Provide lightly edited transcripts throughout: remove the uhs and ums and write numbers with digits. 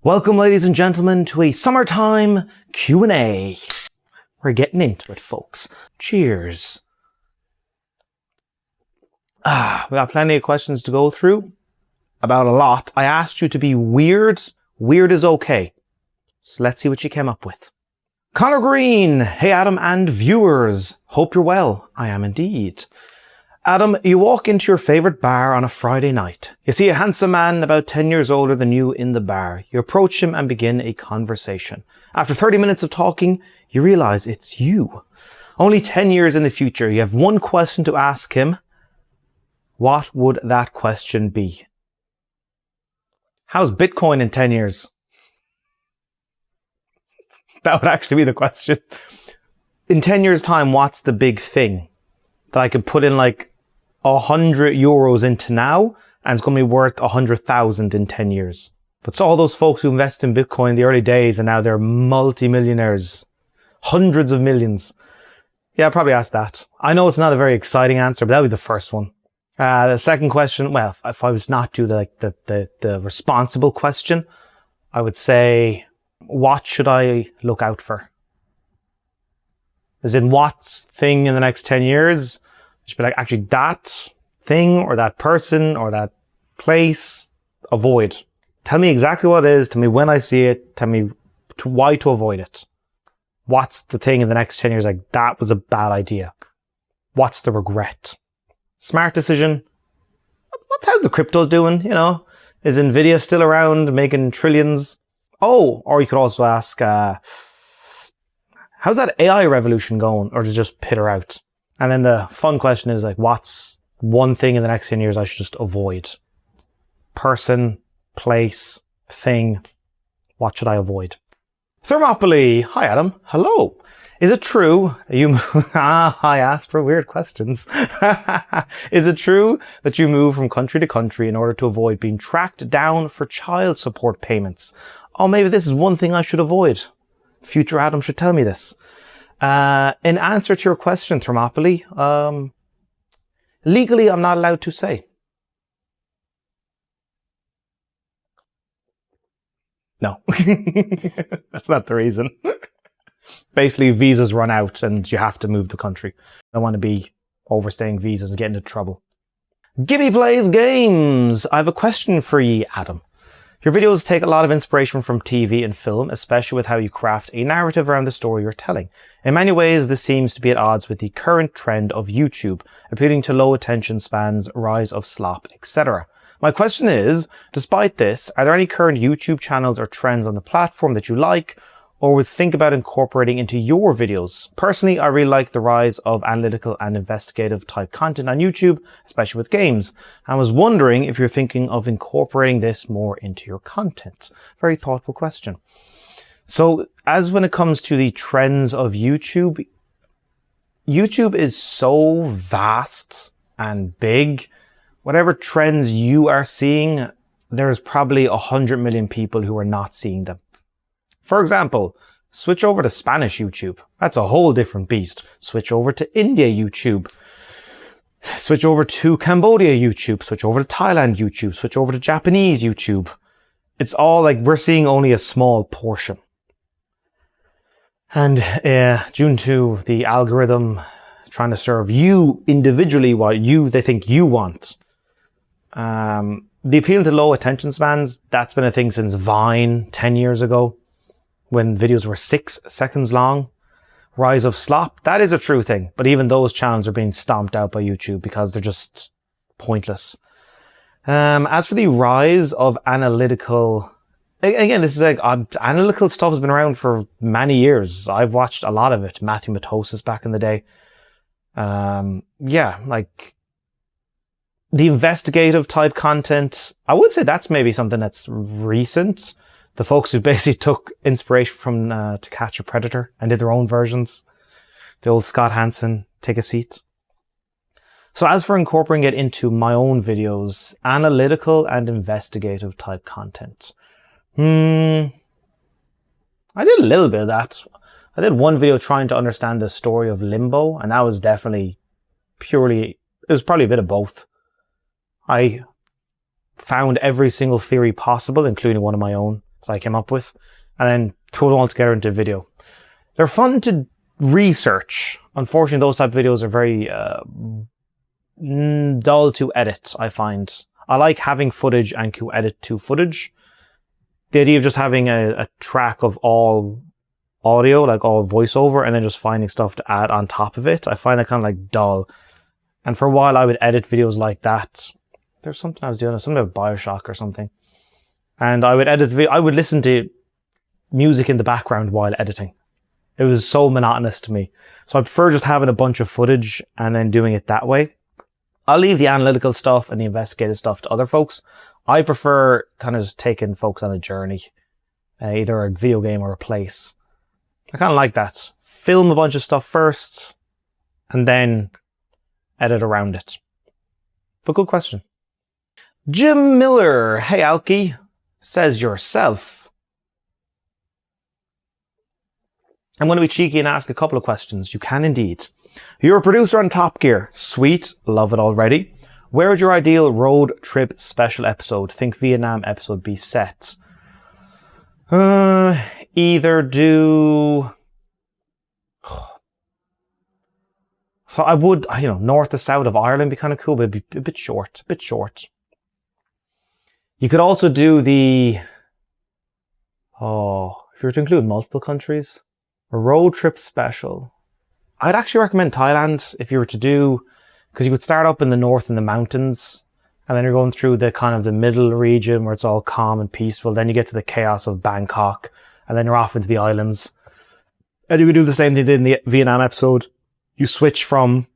Welcome, ladies and gentlemen, to a summertime Q&A. We're getting into it, folks. Cheers. We got plenty of questions to go through. About a lot. I asked you to be weird. Weird is okay. So let's see what you came up with. Connor Green. Hey, Adam and viewers. Hope you're well. I am indeed. Adam, you walk into your favourite bar on a Friday night. You see a handsome man about 10 years older than you in the bar. You approach him and begin a conversation. After 30 minutes of talking, you realise it's you. Only 10 years in the future, you have one question to ask him. What would that question be? How's Bitcoin in 10 years? That would actually be the question. In 10 years' time, what's the big thing that I could put in like 100 euros into now, and it's going to be worth 100,000 in 10 years. But it's all those folks who invest in Bitcoin in the early days and now they're multi-millionaires. Hundreds of millions. Yeah, I'd probably ask that. I know it's not a very exciting answer, but that would be the first one. The second question, well, if I was not to the responsible question, I would say, what should I look out for? As in, what thing in the next 10 years? I should be like, actually, that thing or that person or that place, avoid. Tell me exactly what it is. Tell me when I see it. Tell me why to avoid it. What's the thing in the next 10 years? Like, that was a bad idea. What's the regret? Smart decision. How's the crypto doing? You know, is Nvidia still around making trillions? Oh, or you could also ask, how's that AI revolution going? Or to just peter out? And then the fun question is like, what's one thing in the next 10 years I should just avoid? Person, place, thing. What should I avoid? Thermopylae. Hi, Adam. Hello. Is it true you I asked for weird questions. Is it true that you move from country to country in order to avoid being tracked down for child support payments? Oh, maybe this is one thing I should avoid. Future Adam should tell me this. In answer to your question, Thermopylae, legally I'm not allowed to say. No. That's not the reason. Basically, visas run out and you have to move the country. I don't want to be overstaying visas and get into trouble. Gibby Plays Games. I have a question for ye, Adam. Your videos take a lot of inspiration from TV and film, especially with how you craft a narrative around the story you're telling. In many ways, this seems to be at odds with the current trend of YouTube, appealing to low attention spans, rise of slop, etc. My question is, despite this, are there any current YouTube channels or trends on the platform that you like, or would think about incorporating into your videos? Personally, I really like the rise of analytical and investigative type content on YouTube, especially with games. I was wondering if you're thinking of incorporating this more into your content. Very thoughtful question. So, as when it comes to the trends of YouTube, YouTube is so vast and big. Whatever trends you are seeing, there's probably 100 million people who are not seeing them. For example, switch over to Spanish YouTube. That's a whole different beast. Switch over to India YouTube. Switch over to Cambodia YouTube. Switch over to Thailand YouTube. Switch over to Japanese YouTube. It's all like we're seeing only a small portion. And due to the algorithm trying to serve you individually what they think you want. The appeal to low attention spans, that's been a thing since Vine 10 years ago, when videos were 6 seconds long. Rise of slop, that is a true thing. But even those channels are being stomped out by YouTube because they're just pointless. As for the rise of analytical, again, this is like, analytical stuff has been around for many years. I've watched a lot of it. Matthew Matosis back in the day. Yeah, like the investigative type content, I would say that's maybe something that's recent. The folks who basically took inspiration from To Catch a Predator and did their own versions. The old Scott Hansen, Take a Seat. So as for incorporating it into my own videos, analytical and investigative type content. I did a little bit of that. I did one video trying to understand the story of Limbo, and that was definitely it was probably a bit of both. I found every single theory possible, including one of my own. that I came up with, and then throw them all together into a video. They're fun to research. Unfortunately, those type of videos are very dull to edit, I find. I like having footage and can edit to footage. The idea of just having a track of all audio, like all voiceover, and then just finding stuff to add on top of it, I find that kind of like dull. And for a while I would edit videos like that. There's something I was doing, something about Bioshock or something. And I would I would listen to music in the background while editing. It was so monotonous to me. So I prefer just having a bunch of footage and then doing it that way. I'll leave the analytical stuff and the investigative stuff to other folks. I prefer kind of just taking folks on a journey, either a video game or a place. I kind of like that. Film a bunch of stuff first and then edit around it. But good question. Jim Miller, hey Alki, says yourself. I'm going to be cheeky and ask a couple of questions. You can indeed. You're a producer on Top Gear. Sweet, love it already. Where would your ideal road trip special episode, think Vietnam episode, be set? Either do... So I would, north to south of Ireland be kind of cool, but it'd be a bit short. You could also do if you were to include multiple countries, a road trip special. I'd actually recommend Thailand if you were to do, because you could start up in the north in the mountains, and then you're going through the kind of the middle region where it's all calm and peaceful. Then you get to the chaos of Bangkok, and then you're off into the islands. And you could do the same thing they did in the Vietnam episode. You switch from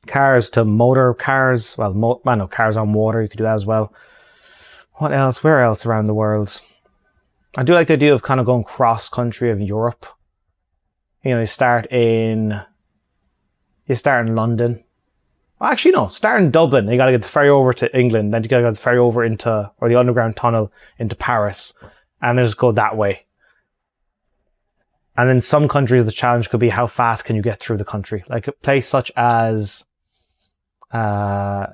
cars to motor cars. Well, cars on water. You could do that as well. What else? Where else around the world? I do like the idea of kind of going cross country of Europe. You start in London. Well, actually, no, start in Dublin. You got to get the ferry over to England. Then you got to get the ferry over or the underground tunnel into Paris. And then just go that way. And then some countries, the challenge could be how fast can you get through the country? Like a place such as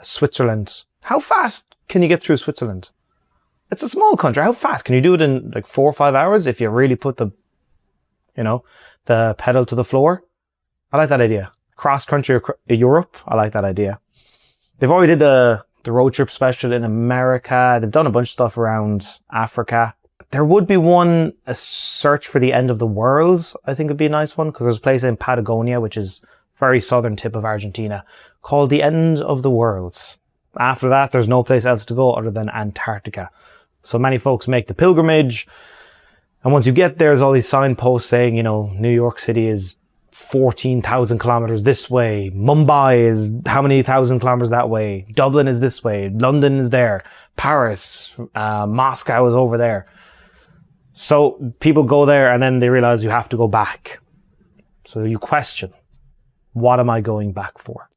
Switzerland. How fast can you get through Switzerland? It's a small country. How fast? Can you do it in like 4 or 5 hours if you really put the pedal to the floor? I like that idea. Cross country Europe. I like that idea. They've already did the road trip special in America. They've done a bunch of stuff around Africa. There would be a search for the end of the world. I think would be a nice one because there's a place in Patagonia, which is very southern tip of Argentina, called the end of the world. After that, there's no place else to go other than Antarctica. So many folks make the pilgrimage. And once you get there, there's all these signposts saying, New York City is 14,000 kilometers this way. Mumbai is how many thousand kilometers that way. Dublin is this way. London is there. Paris, Moscow is over there. So people go there and then they realize you have to go back. So you question, what am I going back for?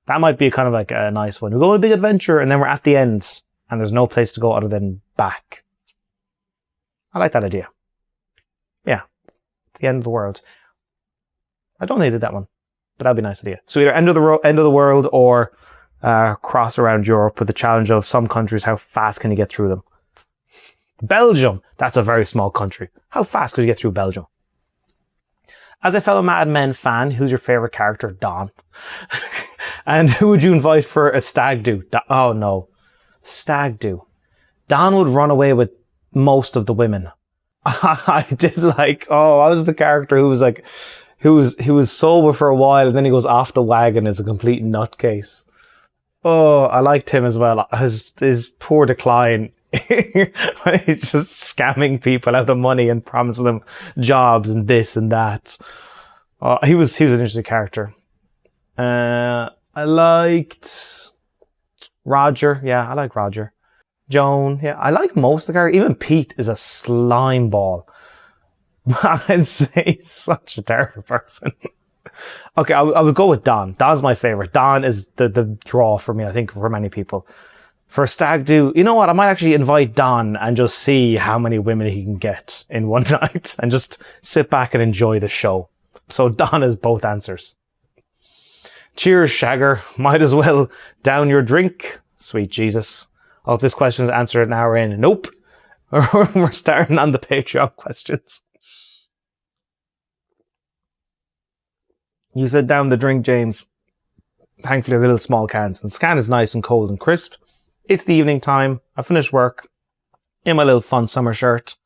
That might be kind of like a nice one. We go on a big adventure and then we're at the end and there's no place to go other than back. I like that idea. Yeah. It's the end of the world. I don't think I did that one, but that'd be a nice idea. So either end of the world or cross around Europe with the challenge of some countries. How fast can you get through them? Belgium. That's a very small country. How fast could you get through Belgium? As a fellow Mad Men fan, who's your favorite character? Don. And who would you invite for a stag do? Oh no. Stag do. Don would run away with most of the women. I did I was the character who was like, who was sober for a while and then he goes off the wagon as a complete nutcase. Oh, I liked him as well. His poor decline. He's just scamming people out of money and promising them jobs and this and that. He was an interesting character. I liked Roger. Yeah, I like Roger. Joan. Yeah, I like most of the characters. Even Pete is a slime ball. I'd say he's such a terrible person. Okay, I would go with Don. Don's my favorite. Don is the draw for me, I think, for many people. For a stag do, you know what? I might actually invite Don and just see how many women he can get in one night and just sit back and enjoy the show. So Don is both answers. Cheers, Shagger. Might as well down your drink. Sweet Jesus. I hope this question is answered an hour in. Nope. We're starting on the Patreon questions. You said down the drink, James. Thankfully, a little small cans. And the can is nice and cold and crisp. It's the evening time. I finished work in my little fun summer shirt.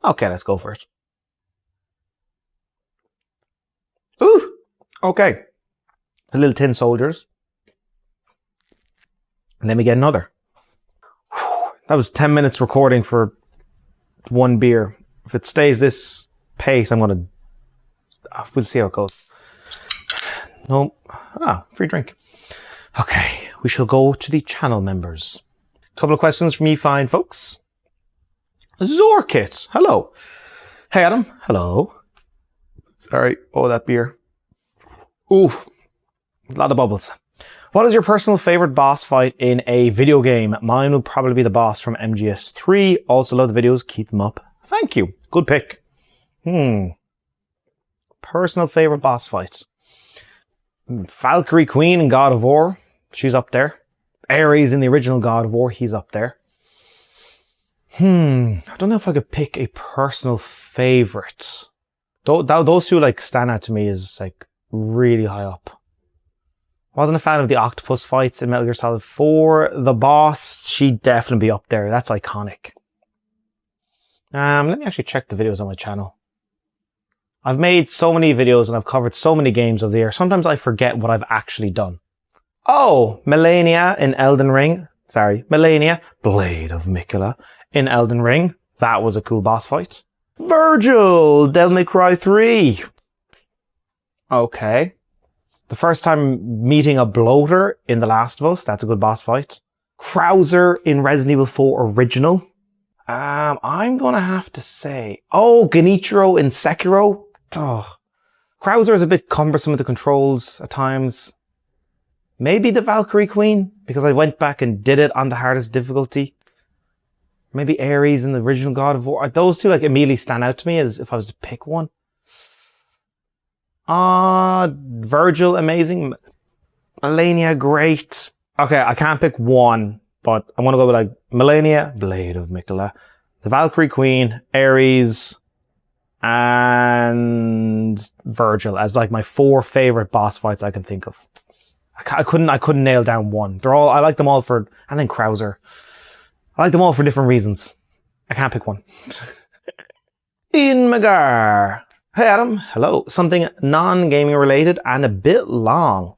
Okay, let's go for it. Ooh, okay. The little tin soldiers. And then we get another. Whew, that was 10 minutes recording for one beer. If it stays this pace, I'm going to... we'll see how it goes. No. Free drink. Okay, we shall go to the channel members. Couple of questions from you fine folks. Zorkit, hello. Hey Adam, hello. Sorry, that beer. Ooh, a lot of bubbles. What is your personal favorite boss fight in a video game? Mine would probably be the boss from MGS3. Also love the videos, keep them up. Thank you, good pick. Personal favorite boss fight. Valkyrie Queen in God of War. She's up there. Ares in the original God of War. He's up there. I don't know if I could pick a personal favorite. Those two like stand out to me as like really high up. Wasn't a fan of the octopus fights in Metal Gear Solid 4. The boss, she'd definitely be up there. That's iconic. Let me actually check the videos on my channel. I've made so many videos and I've covered so many games of the year. Sometimes I forget what I've actually done. Oh, Melania in Elden Ring. Sorry, Melania, Blade of Miquella in Elden Ring. That was a cool boss fight. Virgil, Devil May Cry 3. Okay. The first time meeting a bloater in The Last of Us. That's a good boss fight. Krauser in Resident Evil 4 Original. I'm gonna have to say, Genichiro in Sekiro. Krauser is a bit cumbersome with the controls at times. Maybe the Valkyrie Queen, because I went back and did it on the hardest difficulty. Maybe Ares in the original God of War. Those two like immediately stand out to me as if I was to pick one. Virgil, amazing. Melania, great. Okay, I can't pick one, but I'm gonna go with like Melania, Blade of Miquella, the Valkyrie Queen, Ares, and Virgil as like my 4 favorite boss fights I can think of. I couldn't nail down one. I like them all and then Krauser. I like them all for different reasons. I can't pick one. Ian Magar. Hey Adam, hello. Something non-gaming related and a bit long.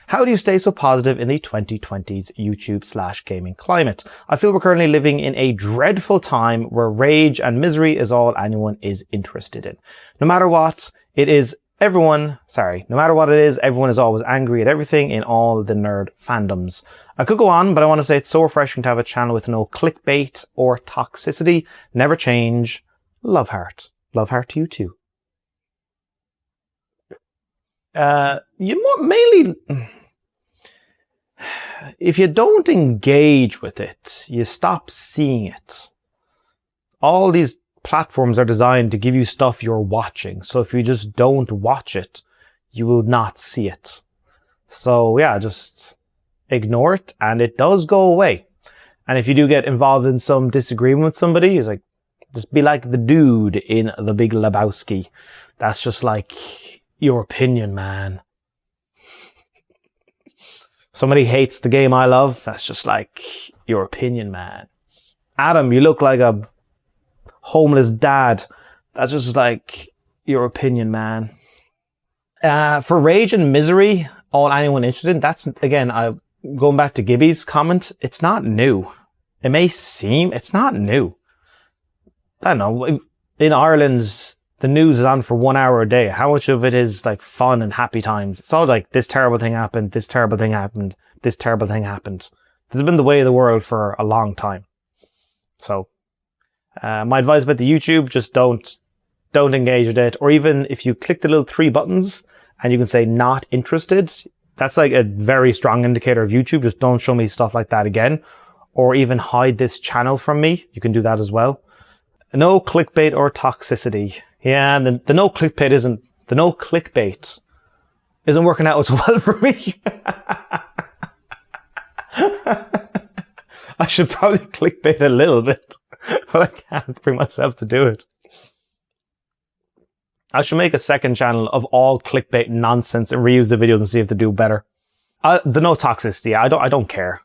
How do you stay so positive in the 2020s YouTube/gaming climate? I feel we're currently living in a dreadful time where rage and misery is all anyone is interested in. No matter what it is, everyone is always angry at everything in all the nerd fandoms. I could go on, but I want to say it's so refreshing to have a channel with no clickbait or toxicity. Never change. Love heart. Love heart to you too. Mainly, if you don't engage with it, you stop seeing it. All these platforms are designed to give you stuff you're watching. So if you just don't watch it, you will not see it. So yeah, just ignore it and it does go away. And if you do get involved in some disagreement with somebody, it's like, just be like the dude in The Big Lebowski. That's just like your opinion, man. Somebody hates the game I love. That's just like your opinion, man. Adam, you look like a homeless dad. That's just like your opinion, man. For rage and misery, all anyone interested in, that's, again, going back to Gibby's comment, it's not new. It may seem, it's not new. I don't know, in Ireland, the news is on for 1 hour a day. How much of it is like fun and happy times? It's all like, this terrible thing happened, this terrible thing happened, this terrible thing happened. This has been the way of the world for a long time. So, my advice about the YouTube, just don't engage with it. Or even if you click the little 3 buttons and you can say not interested, that's like a very strong indicator of YouTube. Just don't show me stuff like that again. Or even hide this channel from me. You can do that as well. No clickbait or toxicity. Yeah, the no clickbait isn't working out as well for me. I should probably clickbait a little bit. but I can't bring myself to do it. I should make a second channel of all clickbait nonsense and reuse the videos and see if they do better. The no toxicity. I don't care.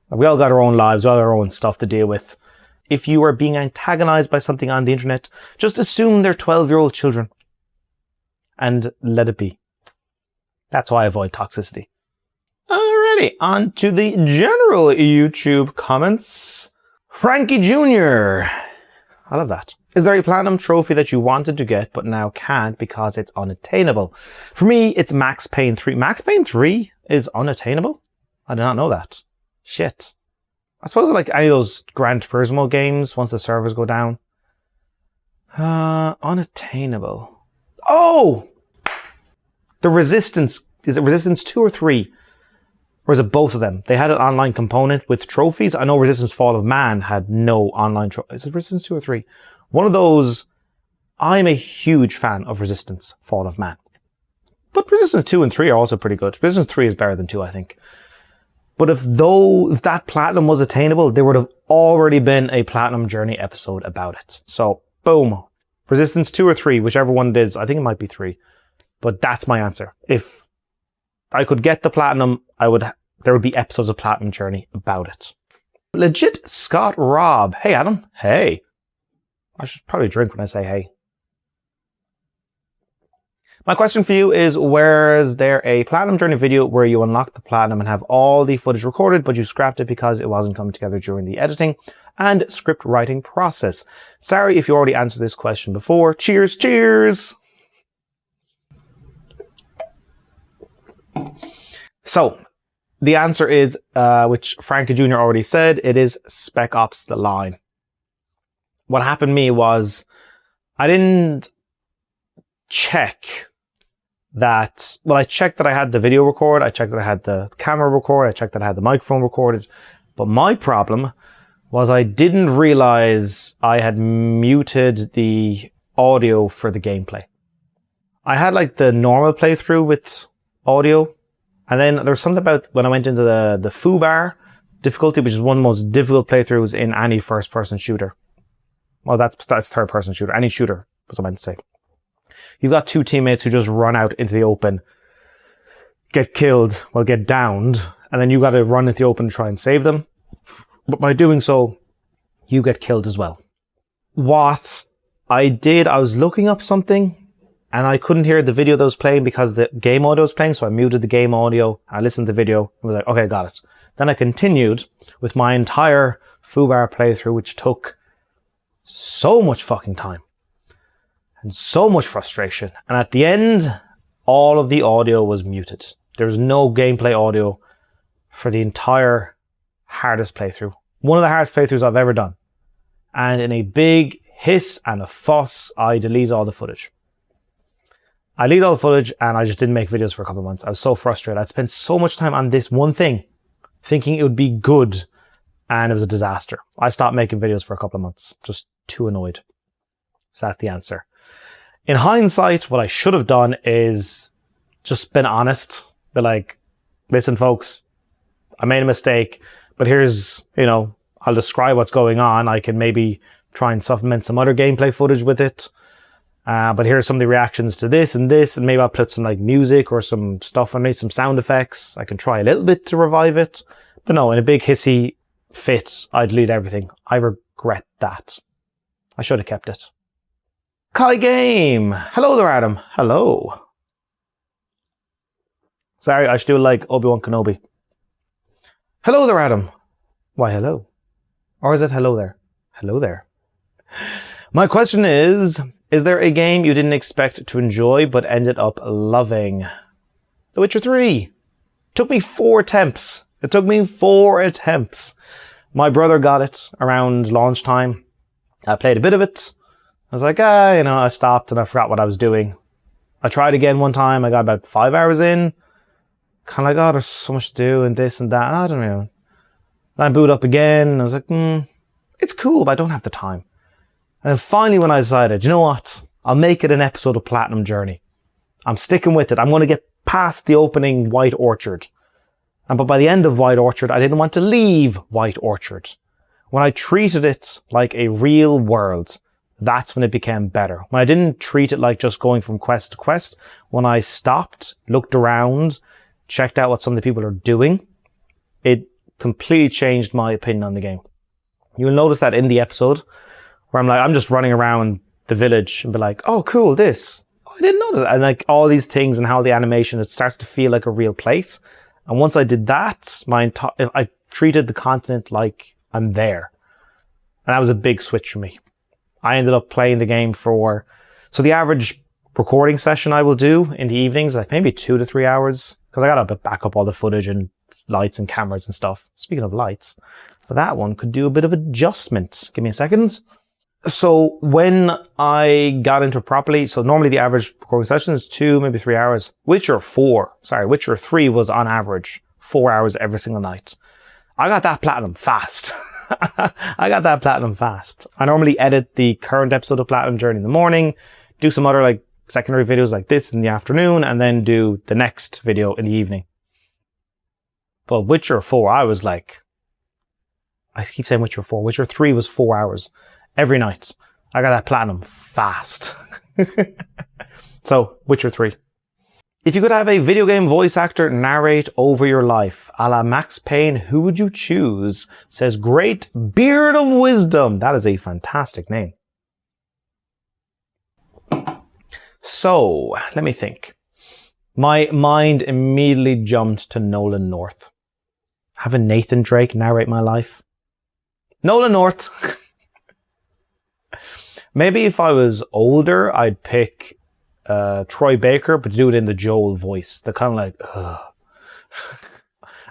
We all got our own lives, we all got our own stuff to deal with. If you are being antagonized by something on the internet, just assume they're 12-year-old children and let it be. That's why I avoid toxicity. Alrighty, on to the general YouTube comments. Frankie Jr. I love that. Is there a platinum trophy that you wanted to get but now can't because it's unattainable? For me, it's Max Payne 3. Max Payne 3 is unattainable? I did not know that. Shit. I suppose like any of those Gran Turismo games, once the servers go down. Unattainable. Oh! The Resistance. Is it Resistance 2 or 3? Or is it both of them? They had an online component with trophies. I know Resistance Fall of Man had no online trophies. Is it Resistance 2 or 3? One of those. I'm a huge fan of Resistance Fall of Man. But Resistance 2 and 3 are also pretty good. Resistance 3 is better than 2, I think. But if that platinum was attainable, there would have already been a Platinum Journey episode about it. So, boom. Resistance 2 or 3, whichever one it is. I think it might be 3. But that's my answer. If I could get the platinum, there would be episodes of Platinum Journey about it. Legit Scott Rob. Hey, Adam. Hey. I should probably drink when I say hey. My question for you is, where's there a Platinum Journey video where you unlock the platinum and have all the footage recorded, but you scrapped it because it wasn't coming together during the editing and script writing process? Sorry if you already answered this question before. Cheers, cheers! So, the answer is, which Frankie Jr. already said, it is Spec Ops The Line. What happened to me was, I didn't check that, well, I checked that I had the video record, I checked that I had the camera record, I checked that I had the microphone recorded, but my problem was I didn't realize I had muted the audio for the gameplay. I had like the normal playthrough with audio, and then there was something about when I went into the foobar difficulty, which is one of the most difficult playthroughs in any first-person shooter. Well, that's third-person shooter, any shooter, was what I meant to say. You've got two teammates who just run out into the open, get killed, get downed, and then you got to run into the open to try and save them. But by doing so, you get killed as well. What I did, I was looking up something, and I couldn't hear the video that was playing because the game audio was playing, so I muted the game audio, I listened to the video, and was like, okay, got it. Then I continued with my entire foobar playthrough, which took so much fucking time. And so much frustration. And at the end, all of the audio was muted. There was no gameplay audio for the entire hardest playthrough. One of the hardest playthroughs I've ever done. And in a big hiss and a fuss, I deleted all the footage. I deleted all the footage and I just didn't make videos for a couple of months. I was so frustrated. I'd spent so much time on this one thing, thinking it would be good, and it was a disaster. I stopped making videos for a couple of months. Just too annoyed. So that's the answer. In hindsight, what I should have done is just been honest. Be like, listen, folks, I made a mistake, but here's, I'll describe what's going on. I can maybe try and supplement some other gameplay footage with it. But here's some of the reactions to this, and maybe I'll put some like music or some stuff on me, some sound effects. I can try a little bit to revive it. But no, in a big hissy fit, I delete everything. I regret that. I should have kept it. Kai Game. Hello there, Adam. Hello. Sorry, I should do it like Obi-Wan Kenobi. Hello there, Adam. Why, hello. Or is it hello there? Hello there. My question is there a game you didn't expect to enjoy but ended up loving? The Witcher 3. Took me 4 attempts. It took me 4 attempts. My brother got it around launch time. I played a bit of it. I was like, I stopped and I forgot what I was doing. I tried again one time. I got about 5 hours in. Kind of like, there's so much to do and this and that. I don't know. Then I boot up again and I was like, it's cool, but I don't have the time. And then finally when I decided, you know what? I'll make it an episode of Platinum Journey. I'm sticking with it. I'm going to get past the opening White Orchard. But by the end of White Orchard, I didn't want to leave White Orchard. When I treated it like a real world, that's when it became better. When I didn't treat it like just going from quest to quest, when I stopped, looked around, checked out what some of the people are doing, it completely changed my opinion on the game. You'll notice that in the episode where I'm just running around the village and be like, oh, cool, this. Oh, I didn't notice that. And like all these things and how the animation, it starts to feel like a real place. And once I did that, I treated the continent like I'm there. And that was a big switch for me. I ended up playing the game so the average recording session I will do in the evenings, like maybe 2 to 3 hours, because I gotta back up all the footage and lights and cameras and stuff. Speaking of lights, for that one, could do a bit of adjustment. Give me a second. So when I got into it properly, so normally the average recording session is 2, maybe 3 hours. Witcher 3 was on average 4 hours every single night. I got that platinum fast. I normally edit the current episode of Platinum Journey in the morning, do some other like secondary videos like this in the afternoon, and then do the next video in the evening. But Witcher 4, I keep saying Witcher 4. Witcher 3 was 4 hours every night. I got that platinum fast. So, Witcher 3. If you could have a video game voice actor narrate over your life, a la Max Payne, who would you choose? Says Great Beard of Wisdom. That is a fantastic name. So, let me think. My mind immediately jumped to Nolan North. Having Nathan Drake narrate my life. Nolan North. Maybe if I was older, I'd pick Troy Baker, but do it in the Joel voice. The kind of like, ugh.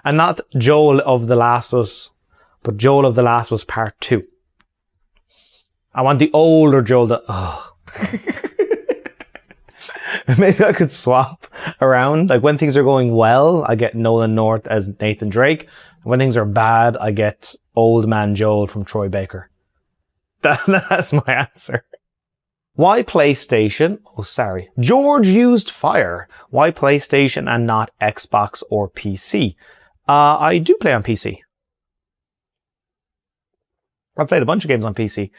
And not Joel of The Last of Us, but Joel of The Last of Us Part 2. I want the older Joel that, ugh. Maybe I could swap around. Like when things are going well, I get Nolan North as Nathan Drake. When things are bad, I get Old Man Joel from Troy Baker. That's my answer. Why PlayStation? Oh, sorry. George used fire. Why PlayStation and not Xbox or PC? I do play on PC. I've played a bunch of games on PC.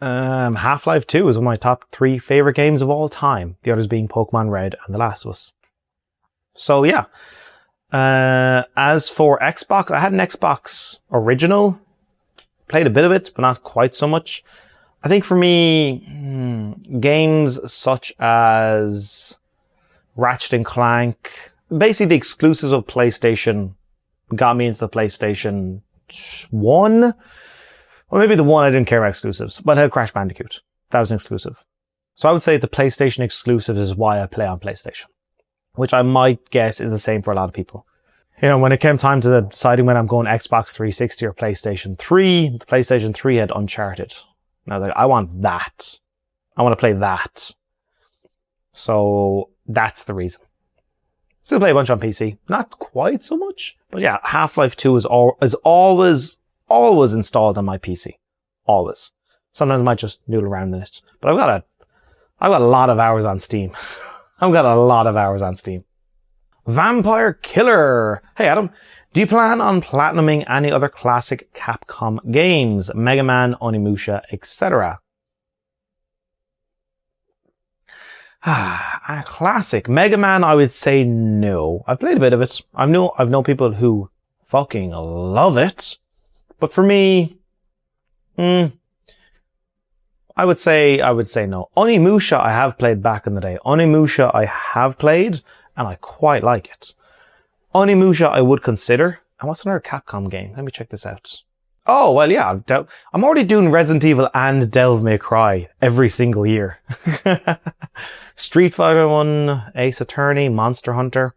Half-Life 2 is one of my top 3 favorite games of all time. The others being Pokemon Red and The Last of Us. So yeah. As for Xbox, I had an Xbox original. Played a bit of it, but not quite so much. I think for me, games such as Ratchet & Clank, basically the exclusives of PlayStation got me into the PlayStation 1. Or maybe the one I didn't care about exclusives, but I had Crash Bandicoot. That was an exclusive. So I would say the PlayStation exclusives is why I play on PlayStation, which I might guess is the same for a lot of people. You know, when it came time to deciding when I'm going Xbox 360 or PlayStation 3, the PlayStation 3 had Uncharted. And I was like, I want that. I want to play that. So that's the reason. Still play a bunch on PC. Not quite so much. But yeah, Half-Life 2 is always installed on my PC. Always. Sometimes I might just noodle around in it. But I've got a lot of hours on Steam. I've got a lot of hours on Steam. Vampire Killer. Hey Adam, do you plan on platinuming any other classic Capcom games? Mega Man, Onimusha, etc. A classic. Mega Man, I would say no. I've played a bit of it. I've known people who fucking love it. But for me, I would say no. Onimusha I have played back in the day. Onimusha I have played, and I quite like it. Onimusha I would consider. And what's another Capcom game? Let me check this out. Oh, well, yeah. I'm already doing Resident Evil and Devil May Cry every single year. Street Fighter 1, Ace Attorney, Monster Hunter.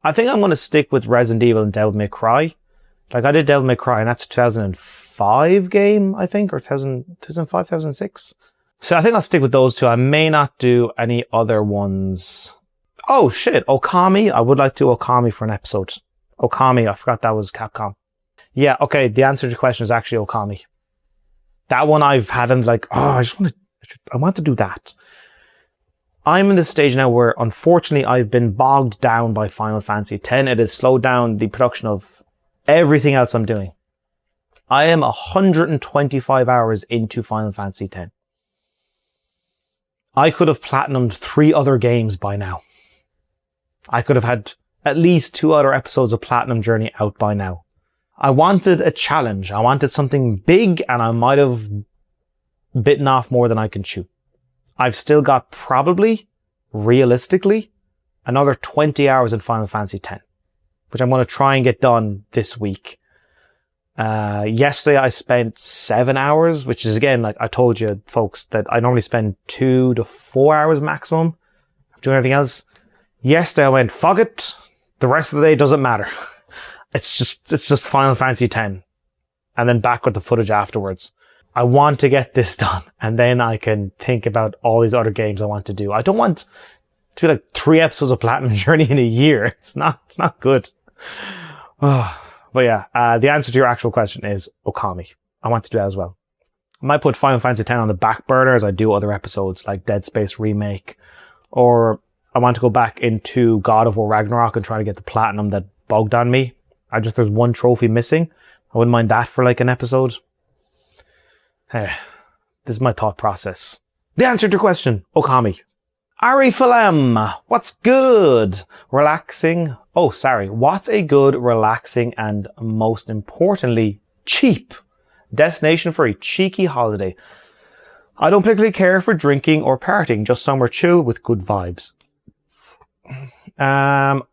I think I'm going to stick with Resident Evil and Devil May Cry. Like, I did Devil May Cry, and that's 2005 game, I think, or 2005, 2006. So I think I'll stick with those two. I may not do any other ones. Oh, shit. Okami. I would like to do Okami for an episode. Okami. I forgot that was Capcom. Yeah, okay. The answer to the question is actually Okami. That one I've had and like, I want to do that. I'm in this stage now where, unfortunately, I've been bogged down by Final Fantasy X. It has slowed down the production of everything else I'm doing. I am 125 hours into Final Fantasy X. I could have platinumed 3 other games by now. I could have had at least 2 other episodes of Platinum Journey out by now. I wanted a challenge. I wanted something big, and I might have bitten off more than I can chew. I've still got probably, realistically, another 20 hours in Final Fantasy X, which I'm going to try and get done this week. Yesterday I spent 7 hours, which is, again, like I told you folks, that I normally spend 2 to 4 hours maximum doing everything else. Yesterday I went, fuck it. The rest of the day doesn't matter. It's just Final Fantasy X, and then back with the footage afterwards. I want to get this done, and then I can think about all these other games I want to do. I don't want to be like 3 episodes of Platinum Journey in a year. It's not good. Oh. But yeah, the answer to your actual question is Okami. I want to do that as well. I might put Final Fantasy X on the back burner as I do other episodes like Dead Space Remake, or I want to go back into God of War Ragnarok and try to get the platinum that bugged on me. There's 1 trophy missing. I wouldn't mind that for like an episode. This is my thought process. The answer to your question, Okami. Ari Falem, what's good? Relaxing. Oh, sorry. What's a good, relaxing, and most importantly, cheap destination for a cheeky holiday? I don't particularly care for drinking or partying, just somewhere chill with good vibes. I'm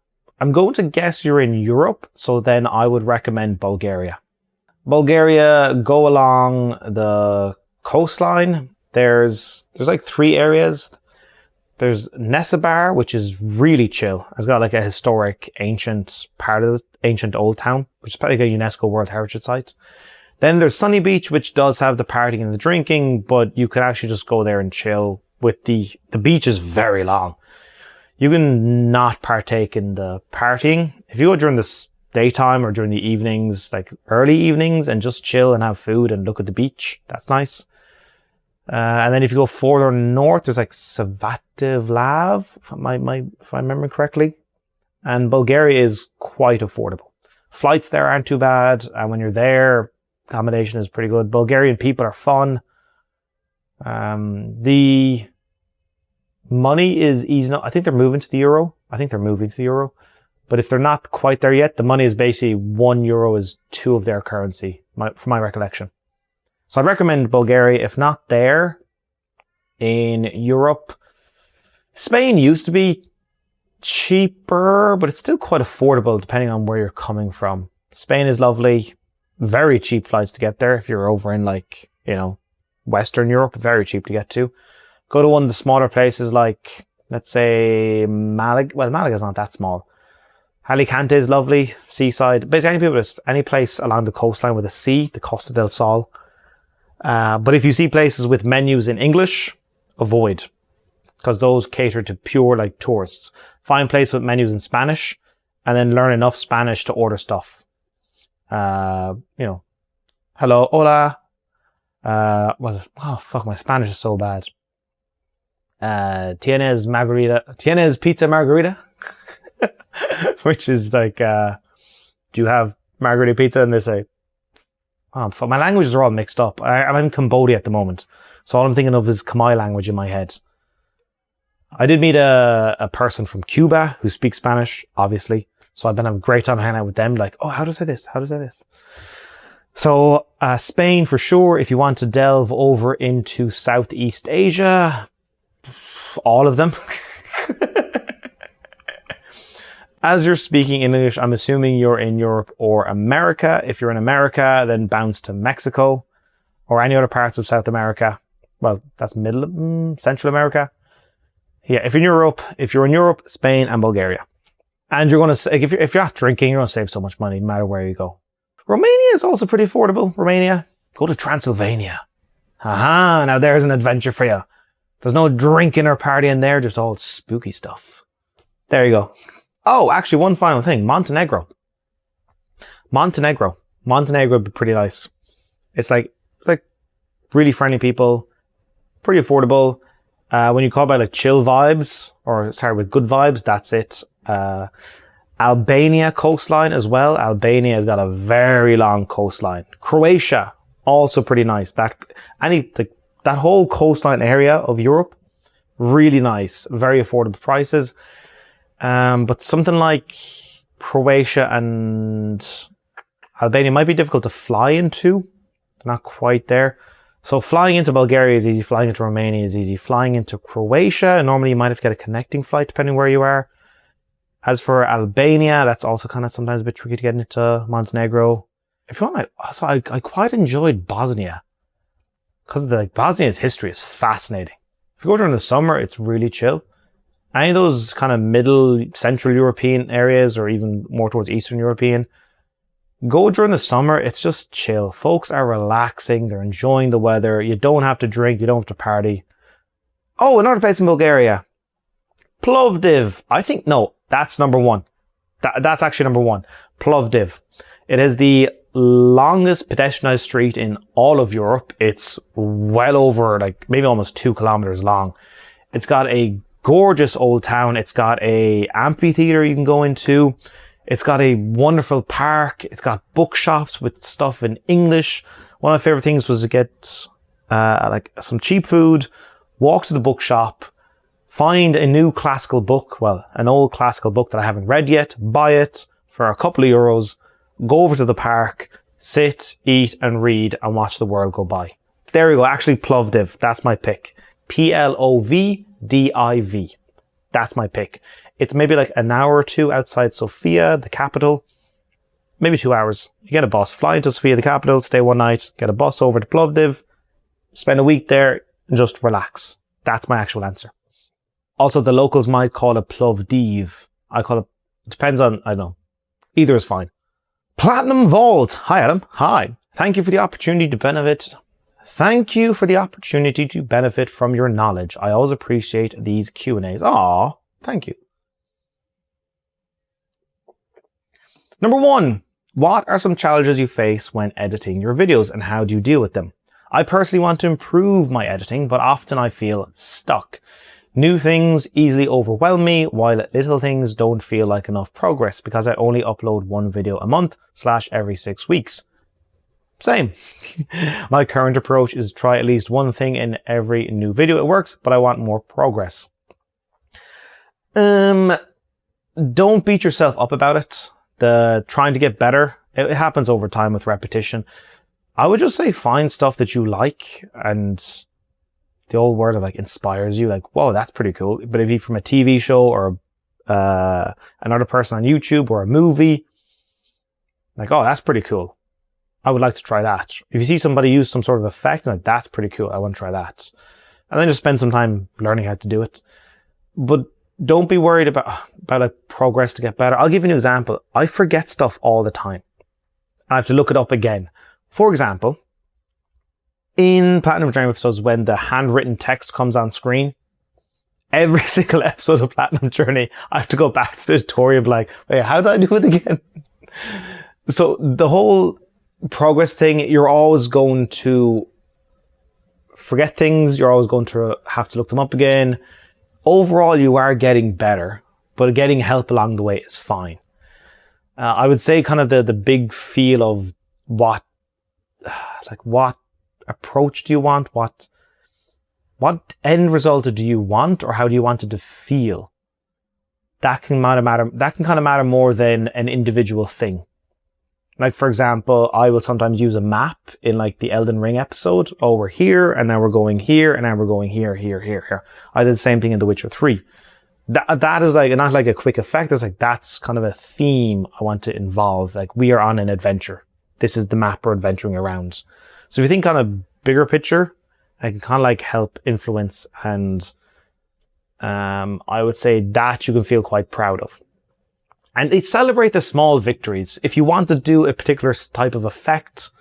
going to guess you're in Europe, so then I would recommend Bulgaria. Bulgaria, go along the coastline. There's like 3 areas. There's Nesebar, which is really chill. It's got like a historic ancient part of the ancient old town, which is probably like a UNESCO World Heritage Site. Then there's Sunny Beach, which does have the partying and the drinking, but you can actually just go there and chill with the beach is very long. You can not partake in the partying. If you go during the daytime or during the evenings, like early evenings, and just chill and have food and look at the beach, that's nice. And then if you go further north, there's like Savativlav, if I remember correctly. And Bulgaria is quite affordable. Flights there aren't too bad. And when you're there, accommodation is pretty good. Bulgarian people are fun. The money is easy enough. I think they're moving to the euro. But if they're not quite there yet, the money is basically €1 is 2 of their currency, from my recollection. So I'd recommend Bulgaria. If not there, in Europe, Spain used to be cheaper, but it's still quite affordable depending on where you're coming from. Spain is lovely. Very cheap flights to get there. If you're over in like, Western Europe, very cheap to get to. Go to one of the smaller places like, let's say, Malaga. Well, Malaga's not that small. Alicante is lovely. Seaside. Basically, any place along the coastline with a sea, the Costa del Sol. But if you see places with menus in English, avoid. Because those cater to pure, like, tourists. Find places with menus in Spanish, and then learn enough Spanish to order stuff. Hello, hola. My Spanish is so bad. Tienes pizza margarita? Which is like, do you have margarita pizza? And they say, my languages are all mixed up. I'm in Cambodia at the moment. So all I'm thinking of is Khmer language in my head. I did meet a person from Cuba who speaks Spanish, obviously. So I've been having a great time hanging out with them. Like, how to say this? How to say this? So, Spain for sure. If you want to delve over into Southeast Asia, all of them. As you're speaking English, I'm assuming you're in Europe or America. If you're in America, then bounce to Mexico or any other parts of South America. Well, that's Central America. Yeah, if you're in Europe, Spain and Bulgaria. And you're going to, if you're not drinking, you're going to save so much money no matter where you go. Romania is also pretty affordable. Romania. Go to Transylvania. Aha, now there's an adventure for you. There's no drinking or partying there, just all spooky stuff. There you go. Oh, actually, one final thing. Montenegro would be pretty nice. It's like really friendly people, pretty affordable. When you call by like chill vibes, with good vibes, that's it. Albania coastline as well. Albania has got a very long coastline. Croatia, also pretty nice. That whole coastline area of Europe, really nice. Very affordable prices. But something like Croatia and Albania might be difficult to fly into. Not quite there. So flying into Bulgaria is easy. Flying into Romania is easy. Flying into Croatia, normally you might have to get a connecting flight depending where you are. As for Albania, that's also kind of sometimes a bit tricky to get into. Montenegro. If you want, I quite enjoyed Bosnia. Because Bosnia's history is fascinating. If you go during the summer, it's really chill. Any of those kind of middle, central European areas, or even more towards Eastern European, go during the summer, it's just chill. Folks are relaxing, they're enjoying the weather. You don't have to drink, you don't have to party. Oh, another place in Bulgaria. Plovdiv. That's number one. That's actually number one. Plovdiv. It is the longest pedestrianized street in all of Europe. It's well over, maybe almost 2 kilometers long. It's got a gorgeous old town. It's got a amphitheater you can go into. It's got a wonderful park. It's got bookshops with stuff in English. One of my favorite things was to get some cheap food, walk to the bookshop, find a new classical book, an old classical book that I haven't read yet, buy it for a couple of euros, go over to the park, sit, eat and read and watch the world go by. There we go. Actually, Plovdiv. That's my pick. Plovdiv. That's my pick. It's maybe an hour or two outside Sofia, the capital. Maybe 2 hours. You get a bus, fly into Sofia, the capital, stay one night, get a bus over to Plovdiv, spend a week there, and just relax. That's my actual answer. Also, the locals might call it Plovdiv. I call it, depends on, I don't know. Either is fine. Platinum Vault. Hi, Adam. Hi. Thank you for the opportunity to benefit. Thank you for the opportunity to benefit from your knowledge. I always appreciate these Q&As. Aw, thank you. Number 1. What are some challenges you face when editing your videos and how do you deal with them? I personally want to improve my editing, but often I feel stuck. New things easily overwhelm me, while little things don't feel like enough progress because I only upload 1 video a month / every 6 weeks. Same. My current approach is to try at least one thing in every new video. It works, but I want more progress. Don't beat yourself up about it. The trying to get better, it happens over time with repetition. I would just say find stuff that you like and the old word of inspires you. Whoa, that's pretty cool. But if you're from a TV show or another person on YouTube or a movie, oh, that's pretty cool. I would like to try that. If you see somebody use some sort of effect, that's pretty cool. I want to try that. And then just spend some time learning how to do it. But don't be worried about progress to get better. I'll give you an example. I forget stuff all the time. I have to look it up again. For example, in Platinum Journey episodes, when the handwritten text comes on screen, every single episode of Platinum Journey, I have to go back to the tutorial wait, how did I do it again? So the whole progress thing, you're always going to forget things. You're always going to have to look them up again. Overall, you are getting better, but getting help along the way is fine. I would say kind of the big feel of what approach do you want? What end result do you want, or how do you want it to feel? That can kind of matter more than an individual thing. For example, I will sometimes use a map in the Elden Ring episode. Oh, we're here, and then we're going here, and then we're going here, here, here, here. I did the same thing in The Witcher 3. That is not a quick effect. It's that's kind of a theme I want to involve. We are on an adventure. This is the map we're adventuring around. So if you think kind of bigger picture, I can kind of help influence, and I would say that you can feel quite proud of. And they celebrate the small victories. If you want to do a particular type of effect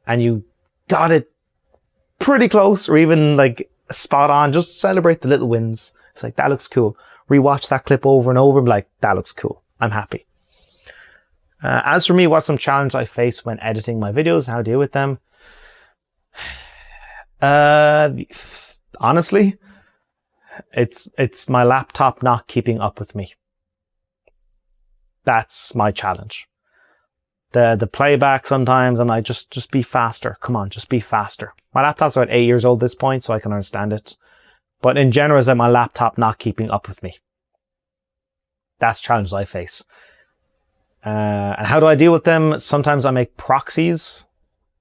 and you got it pretty close or even spot on, just celebrate the little wins. It's that looks cool. Rewatch that clip over and over and be that looks cool. I'm happy. As for me, what's some challenge I face when editing my videos, how I deal with them? Honestly, it's my laptop not keeping up with me. That's my challenge. The playback sometimes, I'm like, just be faster. Come on, just be faster. My laptop's about 8 years old at this point, so I can understand it. But in general, it's like my laptop not keeping up with me. That's challenges I face. And how do I deal with them? Sometimes I make proxies.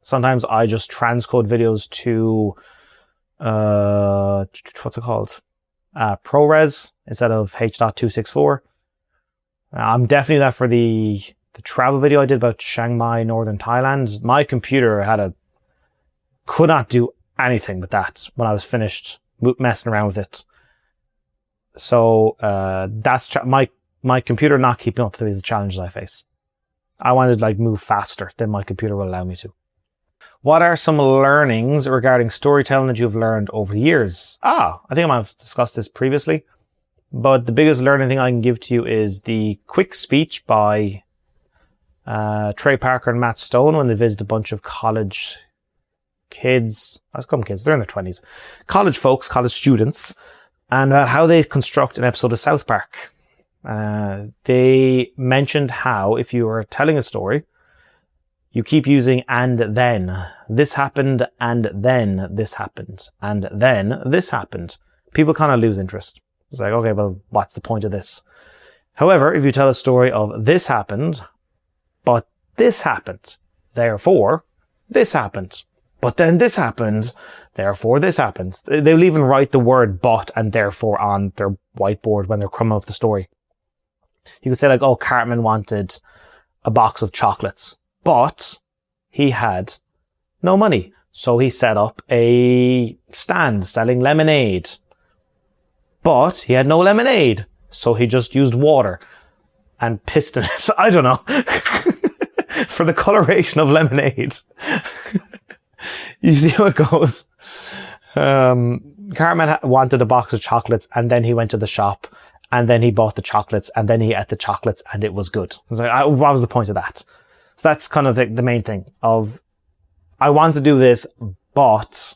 Sometimes I just transcode videos to, what's it called? ProRes instead of H.264. I'm definitely that for the travel video I did about Chiang Mai, northern Thailand. My computer could not do anything with that when I was finished messing around with it. So that's my computer not keeping up to the challenges I face. I wanted to move faster than my computer will allow me to. What are some learnings regarding storytelling that you've learned over the years? I think I might have discussed this previously, but the biggest learning thing I can give to you is the quick speech by Trey Parker and Matt Stone when they visit a bunch of college kids. Let's call them kids. They're in their 20s. College folks, college students, and about how they construct an episode of South Park. They mentioned how if you were telling a story, you keep using and then. This happened and then this happened and then this happened. People kind of lose interest. It's like, okay, well, what's the point of this? However, if you tell a story of this happened, but this happened, therefore this happened, but then this happened, therefore this happened. They'll even write the word but and therefore on their whiteboard when they're coming up with the story. You could say like, oh, Cartman wanted a box of chocolates, but he had no money. So he set up a stand selling lemonade, but he had no lemonade. So he just used water and pissed in it. I don't know. For the coloration of lemonade. You see how it goes. Cartman wanted a box of chocolates and then he went to the shop and then he bought the chocolates and then he ate the chocolates and it was good. I was like, what was the point of that? So that's kind of the main thing of, I want to do this, but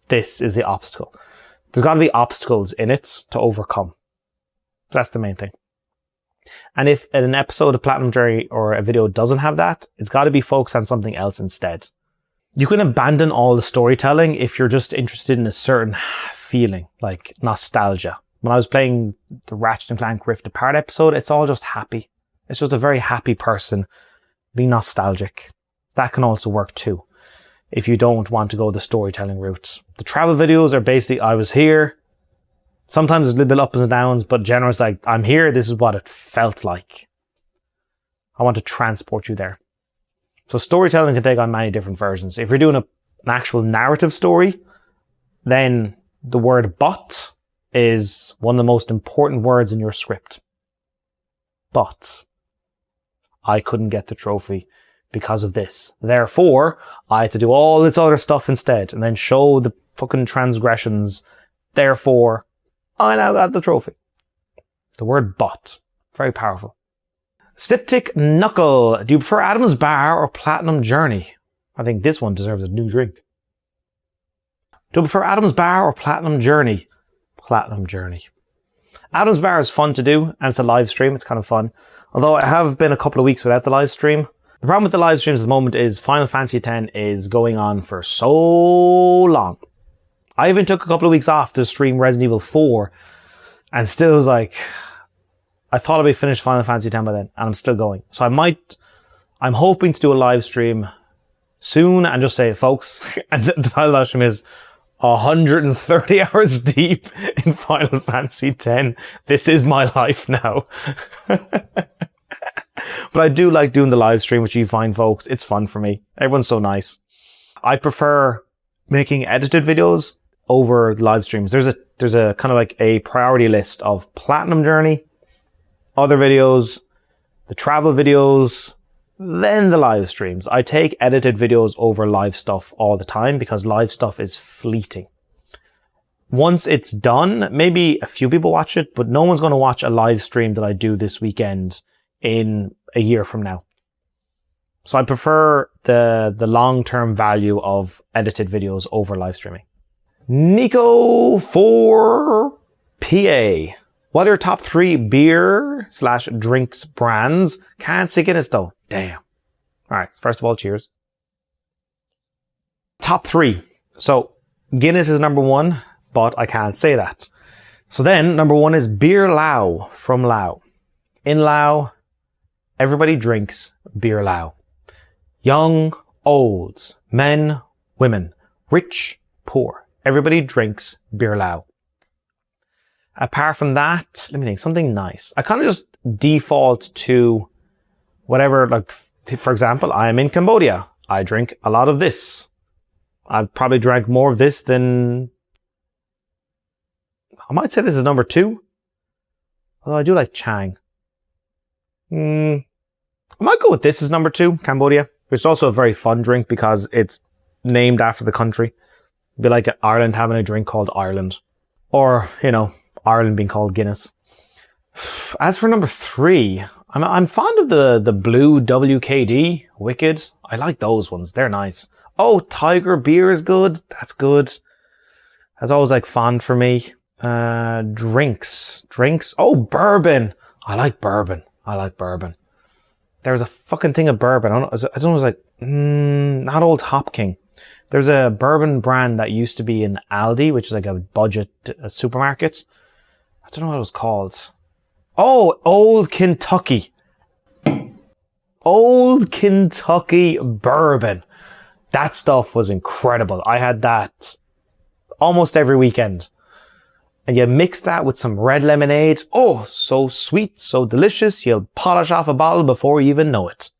this is the obstacle. There's got to be obstacles in it to overcome. That's the main thing. And if an episode of Platinum Journey or a video doesn't have that, it's got to be focused on something else instead. You can abandon all the storytelling if you're just interested in a certain feeling, like nostalgia. When I was playing the Ratchet & Clank Rift Apart episode, it's all just happy. It's just a very happy person being nostalgic. That can also work too, if you don't want to go the storytelling route. The travel videos are basically, I was here. Sometimes there's a little bit ups and downs, but generally it's like, I'm here, this is what it felt like. I want to transport you there. So storytelling can take on many different versions. If you're doing an actual narrative story, then the word but is one of the most important words in your script. But I couldn't get the trophy because of this. Therefore, I had to do all this other stuff instead and then show the fucking transgressions. Therefore, I now got the trophy. The word but. Very powerful. Styptic Knuckle. Do you prefer Adam's Bar or Platinum Journey? I think this one deserves a new drink. Do you prefer Adam's Bar or Platinum Journey? Platinum Journey. Adam's Bar is fun to do, and it's a live stream. It's kind of fun. Although I have been a couple of weeks without the live stream. The problem with the live streams at the moment is Final Fantasy X is going on for so long. I even took a couple of weeks off to stream Resident Evil 4 and still was like, I thought I'd be finished Final Fantasy X by then, and I'm still going. So I'm hoping to do a live stream soon and just say, folks, and the title of the live stream is 130 hours deep in Final Fantasy X. This is my life now. But I do like doing the live stream, which you find, folks. It's fun for me. Everyone's so nice. I prefer making edited videos over live streams. There's a kind of like a priority list of Platinum Journey, other videos, the travel videos, then the live streams. I take edited videos over live stuff all the time because live stuff is fleeting. Once it's done, maybe a few people watch it, but no one's going to watch a live stream that I do this weekend in a year from now. So I prefer the long-term value of edited videos over live streaming. Nico for PA. What are your top 3 beer/drinks brands? Can't say Guinness though. Damn. Alright, first of all, cheers. Top 3. So, Guinness is number 1, but I can't say that. So then, number 1 is Beer Lao from Lao. In Lao, everybody drinks Beer Lao. Young, old, men, women, rich, poor. Everybody drinks Beer Lao. Apart from that, let me think, something nice. I kind of just default to whatever, like, for example, I am in Cambodia. I drink a lot of this. I've probably drank more of this than... I might say this is number 2. Although I do like Chang. I might go with this as number 2, Cambodia. It's also a very fun drink because it's named after the country. It'd be like Ireland having a drink called Ireland. Or, Ireland being called Guinness. As for number 3, I'm fond of the blue WKD, Wicked. I like those ones. They're nice. Oh, Tiger beer is good. That's good. That's always like fond for me. Drinks. Oh, bourbon. I like bourbon. There's a fucking thing of bourbon. I don't know, it was like, not Old Hop King. There's a bourbon brand that used to be in Aldi, which is like a budget supermarket. I don't know what it was called. Oh, Old Kentucky. Old Kentucky bourbon. That stuff was incredible. I had that almost every weekend. And you mix that with some red lemonade. Oh, so sweet, so delicious. You'll polish off a bottle before you even know it.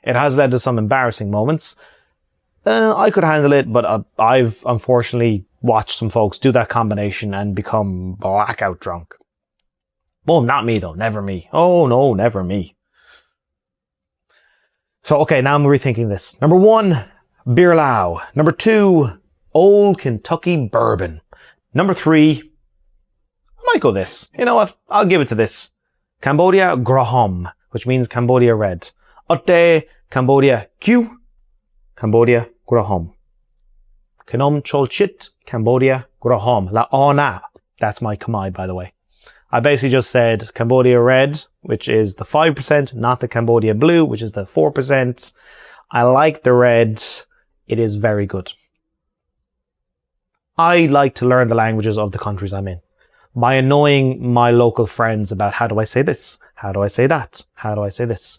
It has led to some embarrassing moments. I could handle it, but I've unfortunately watched some folks do that combination and become blackout drunk. Well, not me though. Never me. Oh no, never me. So, okay, now I'm rethinking this. Number 1, Beer Lao. Number 2, Old Kentucky Bourbon. Number 3, I might go this. You know what? I'll give it to this. Cambodia Graham, which means Cambodia Red. Otte Cambodia Q. Cambodia Graham. Knom Cholchit Cambodia Graham. La Ona. That's my Khmer, by the way. I basically just said Cambodia Red, which is the 5%, not the Cambodia Blue, which is the 4%. I like the red. It is very good. I like to learn the languages of the countries I'm in by annoying my local friends about how do I say this? How do I say that? How do I say this?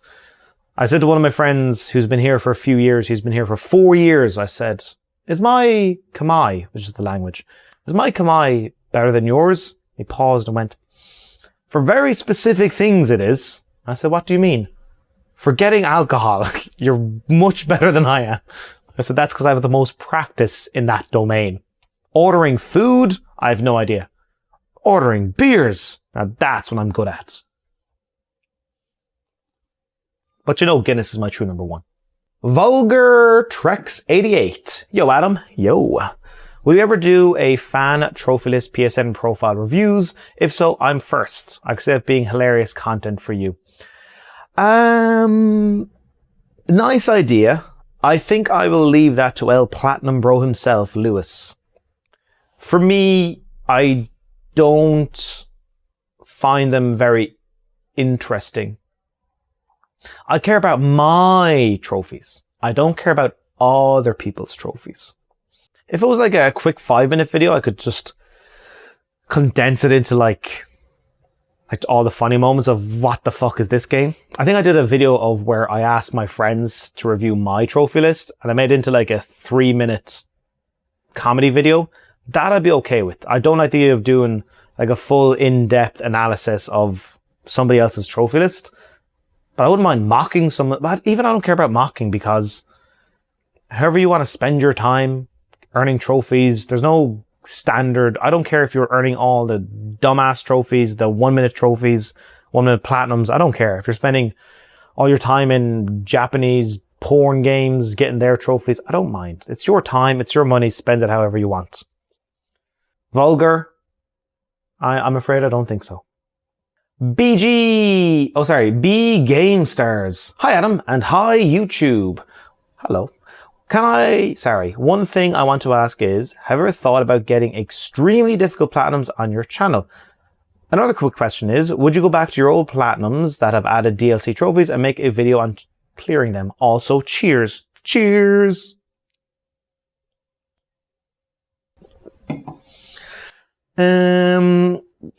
I said to one of my friends who's been here for a few years, he's been here for 4 years, I said, is my Khmer, which is the language, is my Khmer better than yours? He paused and went, for very specific things it is. I said, what do you mean? For getting alcohol, you're much better than I am. I said, that's because I have the most practice in that domain. Ordering food, I have no idea. Ordering beers, now that's what I'm good at. But Guinness is my true number 1. Vulgar Trex 88. Yo, Adam. Yo. Will you ever do a fan trophy list PSN profile reviews? If so, I'm first. I accept being hilarious content for you. Nice idea. I think I will leave that to El Platinum Bro himself, Lewis. For me, I don't find them very interesting. I care about my trophies. I don't care about other people's trophies. If it was like a quick 5-minute video, I could just condense it into like all the funny moments of what the fuck is this game. I think I did a video of where I asked my friends to review my trophy list and I made it into like a 3-minute comedy video. That I'd be okay with. I don't like the idea of doing like a full in-depth analysis of somebody else's trophy list. But I wouldn't mind mocking someone. But even I don't care about mocking because however you want to spend your time earning trophies, there's no standard. I don't care if you're earning all the dumbass trophies, the 1-minute trophies, 1-minute platinums. I don't care. If you're spending all your time in Japanese porn games, getting their trophies, I don't mind. It's your time. It's your money. Spend it however you want. Vulgar? I'm afraid I don't think so. B Game Stars. Hi Adam and hi YouTube. Hello. One thing I want to ask is, have you ever thought about getting extremely difficult platinums on your channel? Another quick question is, would you go back to your old Platinums that have added DLC trophies and make a video on clearing them? Also, cheers. Cheers!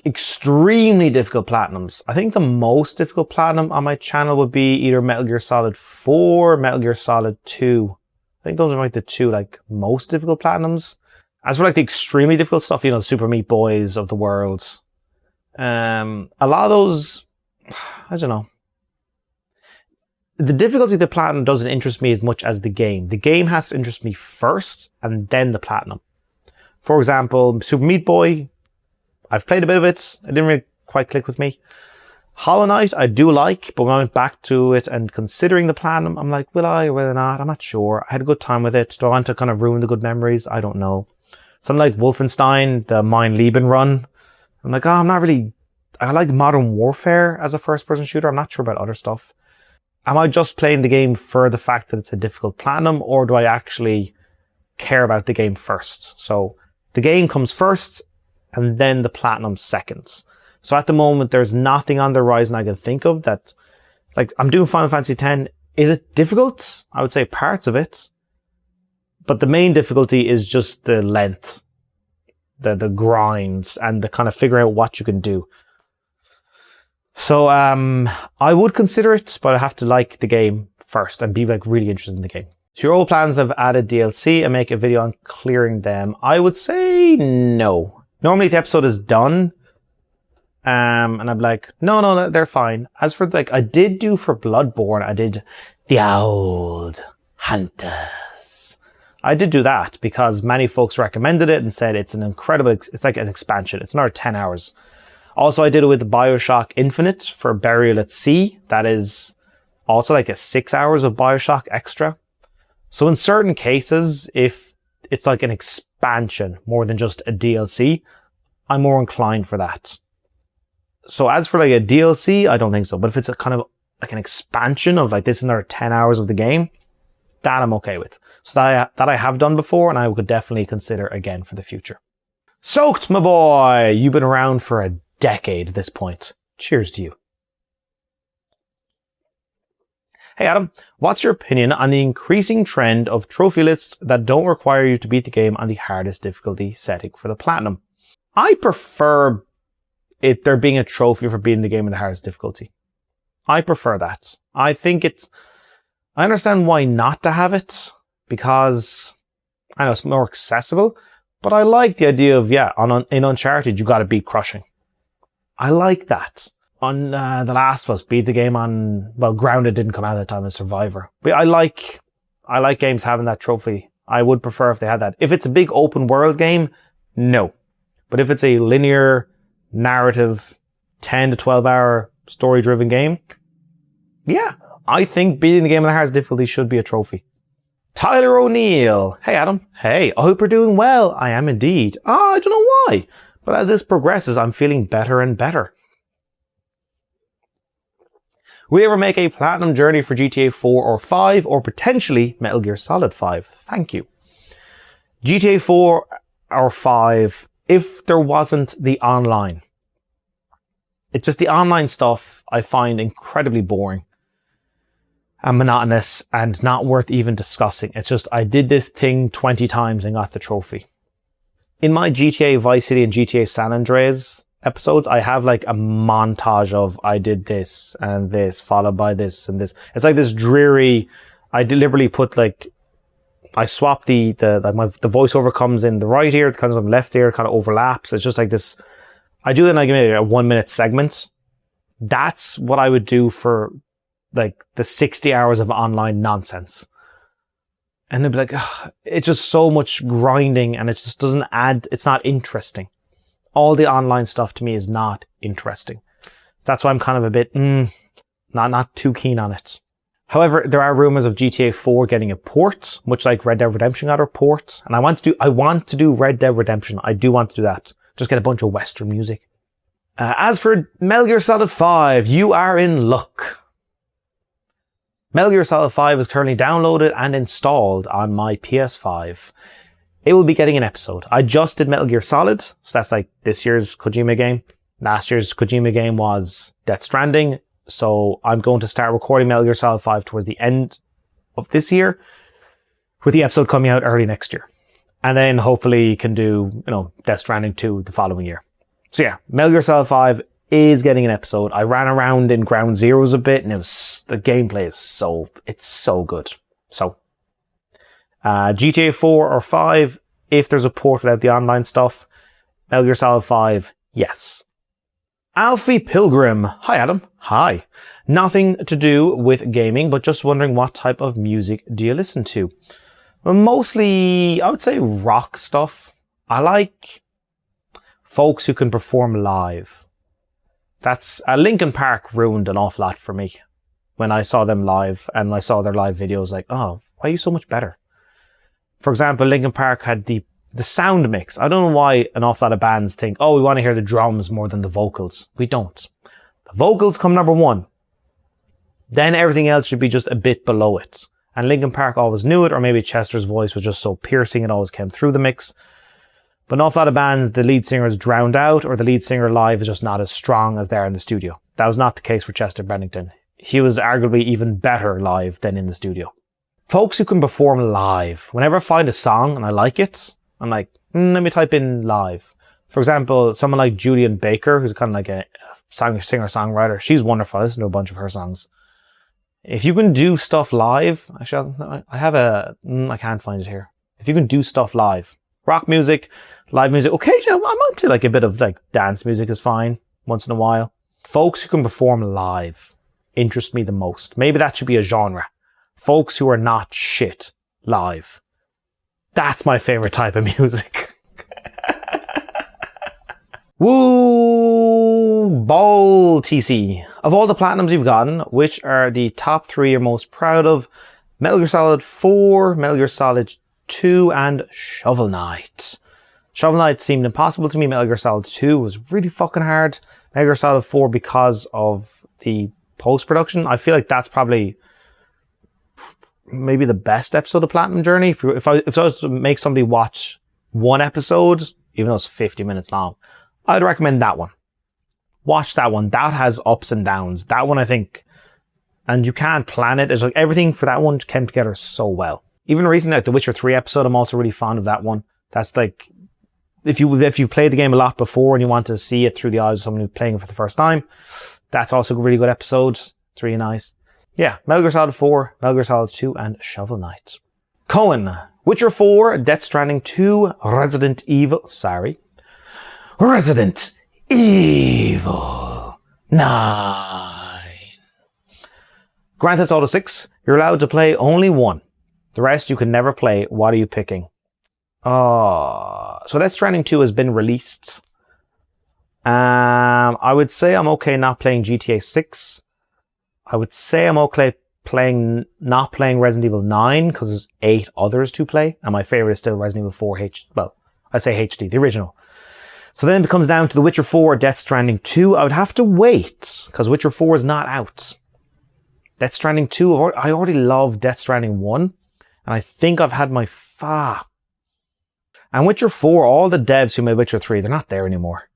Extremely difficult Platinums. I think the most difficult Platinum on my channel would be either Metal Gear Solid 4 or Metal Gear Solid 2. I think those are like the two most difficult Platinums. As for the extremely difficult stuff, Super Meat Boys of the world. A lot of those, I don't know. The difficulty of the Platinum doesn't interest me as much as the game. The game has to interest me first and then the Platinum. For example, Super Meat Boy, I've played a bit of it. It didn't really quite click with me. Hollow Knight, I do like, but when I went back to it and considering the Platinum, I'm like, will I or will I not? I'm not sure. I had a good time with it. Do I want to kind of ruin the good memories? I don't know. Something like Wolfenstein, the Mein Leben run. I'm like, I'm not really... I like Modern Warfare as a first-person shooter. I'm not sure about other stuff. Am I just playing the game for the fact that it's a difficult Platinum, or do I actually care about the game first? So the game comes first, and then the Platinum second. So at the moment, there's nothing on the horizon I can think of that, I'm doing Final Fantasy X. Is it difficult? I would say parts of it. But the main difficulty is just the length, the grinds, and the kind of figuring out what you can do. So, I would consider it, but I have to like the game first and be really interested in the game. So your old plans have added DLC and make a video on clearing them. I would say no. Normally the episode is done. And I'm like, no, they're fine. As for I did do for Bloodborne, I did the Old Hunters. I did do that because many folks recommended it and said it's an incredible, it's like an expansion. It's another 10 hours. Also, I did it with BioShock Infinite for Burial at Sea. That is also a 6 hours of BioShock extra. So in certain cases, if it's an expansion more than just a DLC, I'm more inclined for that. So as for a DLC, I don't think so. But if it's a kind of an expansion of this is another 10 hours of the game, that I'm okay with. So that I have done before and I would definitely consider again for the future. Soaked, my boy! You've been around for a decade at this point. Cheers to you. Hey Adam, what's your opinion on the increasing trend of trophy lists that don't require you to beat the game on the hardest difficulty setting for the Platinum? I prefer there being a trophy for beating the game in the hardest difficulty. I prefer that. I understand why not to have it, because I know it's more accessible, but I like the idea of, in Uncharted, you gotta beat crushing. I like that. On The Last of Us, beat the game on, Grounded didn't come out at the time as Survivor. But I like games having that trophy. I would prefer if they had that. If it's a big open world game, no. But if it's a linear, narrative, 10 to 12 hour story driven game, yeah, I think beating the game on the hardest difficulty should be a trophy. Tyler O'Neill. Hey Adam. Hey, I hope you're doing well. I am indeed. I don't know why, but as this progresses, I'm feeling better and better. Will you ever make a platinum journey for GTA 4 or 5 or potentially Metal Gear Solid 5? Thank you. GTA 4 or 5, if there wasn't the online. It's just the online stuff I find incredibly boring and monotonous and not worth even discussing. It's just, I did this thing 20 times and got the trophy. In my GTA Vice City and GTA San Andreas episodes, I have a montage of I did this and this followed by this and this. It's this dreary, I deliberately put I swap the voiceover comes in the right ear, it comes on the left ear, kind of overlaps. It's just this, I do it in maybe a 1 minute segment. That's what I would do for the 60 hours of online nonsense. And it'd be it's just so much grinding and it just doesn't add, it's not interesting. All the online stuff to me is not interesting. That's why I'm kind of a bit, not too keen on it. However, there are rumors of GTA 4 getting a port, much like Red Dead Redemption got a port. And I want to do Red Dead Redemption. I do want to do that. Just get a bunch of Western music. As for Metal Gear Solid 5, you are in luck. Metal Gear Solid 5 is currently downloaded and installed on my PS5. It will be getting an episode. I just did Metal Gear Solid, so that's this year's Kojima game. Last year's Kojima game was Death Stranding, so I'm going to start recording Metal Gear Solid 5 towards the end of this year, with the episode coming out early next year. And then hopefully can do, Death Stranding 2 the following year. So yeah, Metal Gear Solid 5 is getting an episode. I ran around in Ground Zeroes a bit, and the gameplay is so good. So, GTA 4 or 5, if there's a port without the online stuff. Metal Gear Solid 5, yes. Alfie Pilgrim. Hi, Adam. Hi. Nothing to do with gaming, but just wondering what type of music do you listen to? Well, mostly, I would say rock stuff. I like folks who can perform live. That's Linkin Park ruined an awful lot for me when I saw them live and I saw their live videos. Like, oh, why are you so much better? For example, Linkin Park had the sound mix. I don't know why an awful lot of bands think, oh, we want to hear the drums more than the vocals. We don't. The vocals come number one. Then everything else should be just a bit below it. And Linkin Park always knew it, or maybe Chester's voice was just so piercing it always came through the mix. But an awful lot of bands, the lead singer is drowned out, or the lead singer live is just not as strong as they are in the studio. That was not the case for Chester Bennington. He was arguably even better live than in the studio. Folks who can perform live. Whenever I find a song and I like it, I'm like, let me type in live. For example, someone like Julian Baker, who's kind of like a singer-songwriter. She's wonderful. I listen to a bunch of her songs. If you can do stuff live, I can't find it here. If you can do stuff live, rock music, live music, occasionally I'm onto like a bit of like dance music is fine once in a while. Folks who can perform live interest me the most. Maybe that should be a genre. Folks who are not shit live. That's my favorite type of music. Woo! Ball TC. Of all the platinums you've gotten, which are the top 3 you're most proud of? Metal Gear Solid 4, Metal Gear Solid 2, and Shovel Knight. Shovel Knight seemed impossible to me. Metal Gear Solid 2 was really fucking hard. Metal Gear Solid 4 because of the post-production. I feel like that's probably maybe the best episode of Platinum Journey. If I was to make somebody watch one episode, even though it's 50 minutes long, I'd recommend that one. Watch that one. That has ups and downs. That one, I think, and you can't plan it. It's like everything for that one came together so well. Even recently, like the Witcher 3 episode, I'm also really fond of that one. That's like, if you've played the game a lot before and you want to see it through the eyes of someone who's playing it for the first time, that's also a really good episode. It's really nice. Yeah, Metal Gear Solid 4, Metal Gear Solid 2, and Shovel Knight. Cohen, Witcher 4, Death Stranding 2, Resident Evil 9. Grand Theft Auto 6, you're allowed to play only one. The rest you can never play. What are you picking? So Death Stranding 2 has been released. I would say I'm okay not playing GTA 6. I would say I'm okay not playing Resident Evil 9 because there's 8 others to play. And my favorite is still Resident Evil 4 I say HD, the original. So then it comes down to The Witcher 4, Death Stranding 2. I would have to wait because Witcher 4 is not out. Death Stranding 2, I already love Death Stranding 1. And I think I've had my And Witcher 4, all the devs who made Witcher 3, they're not there anymore.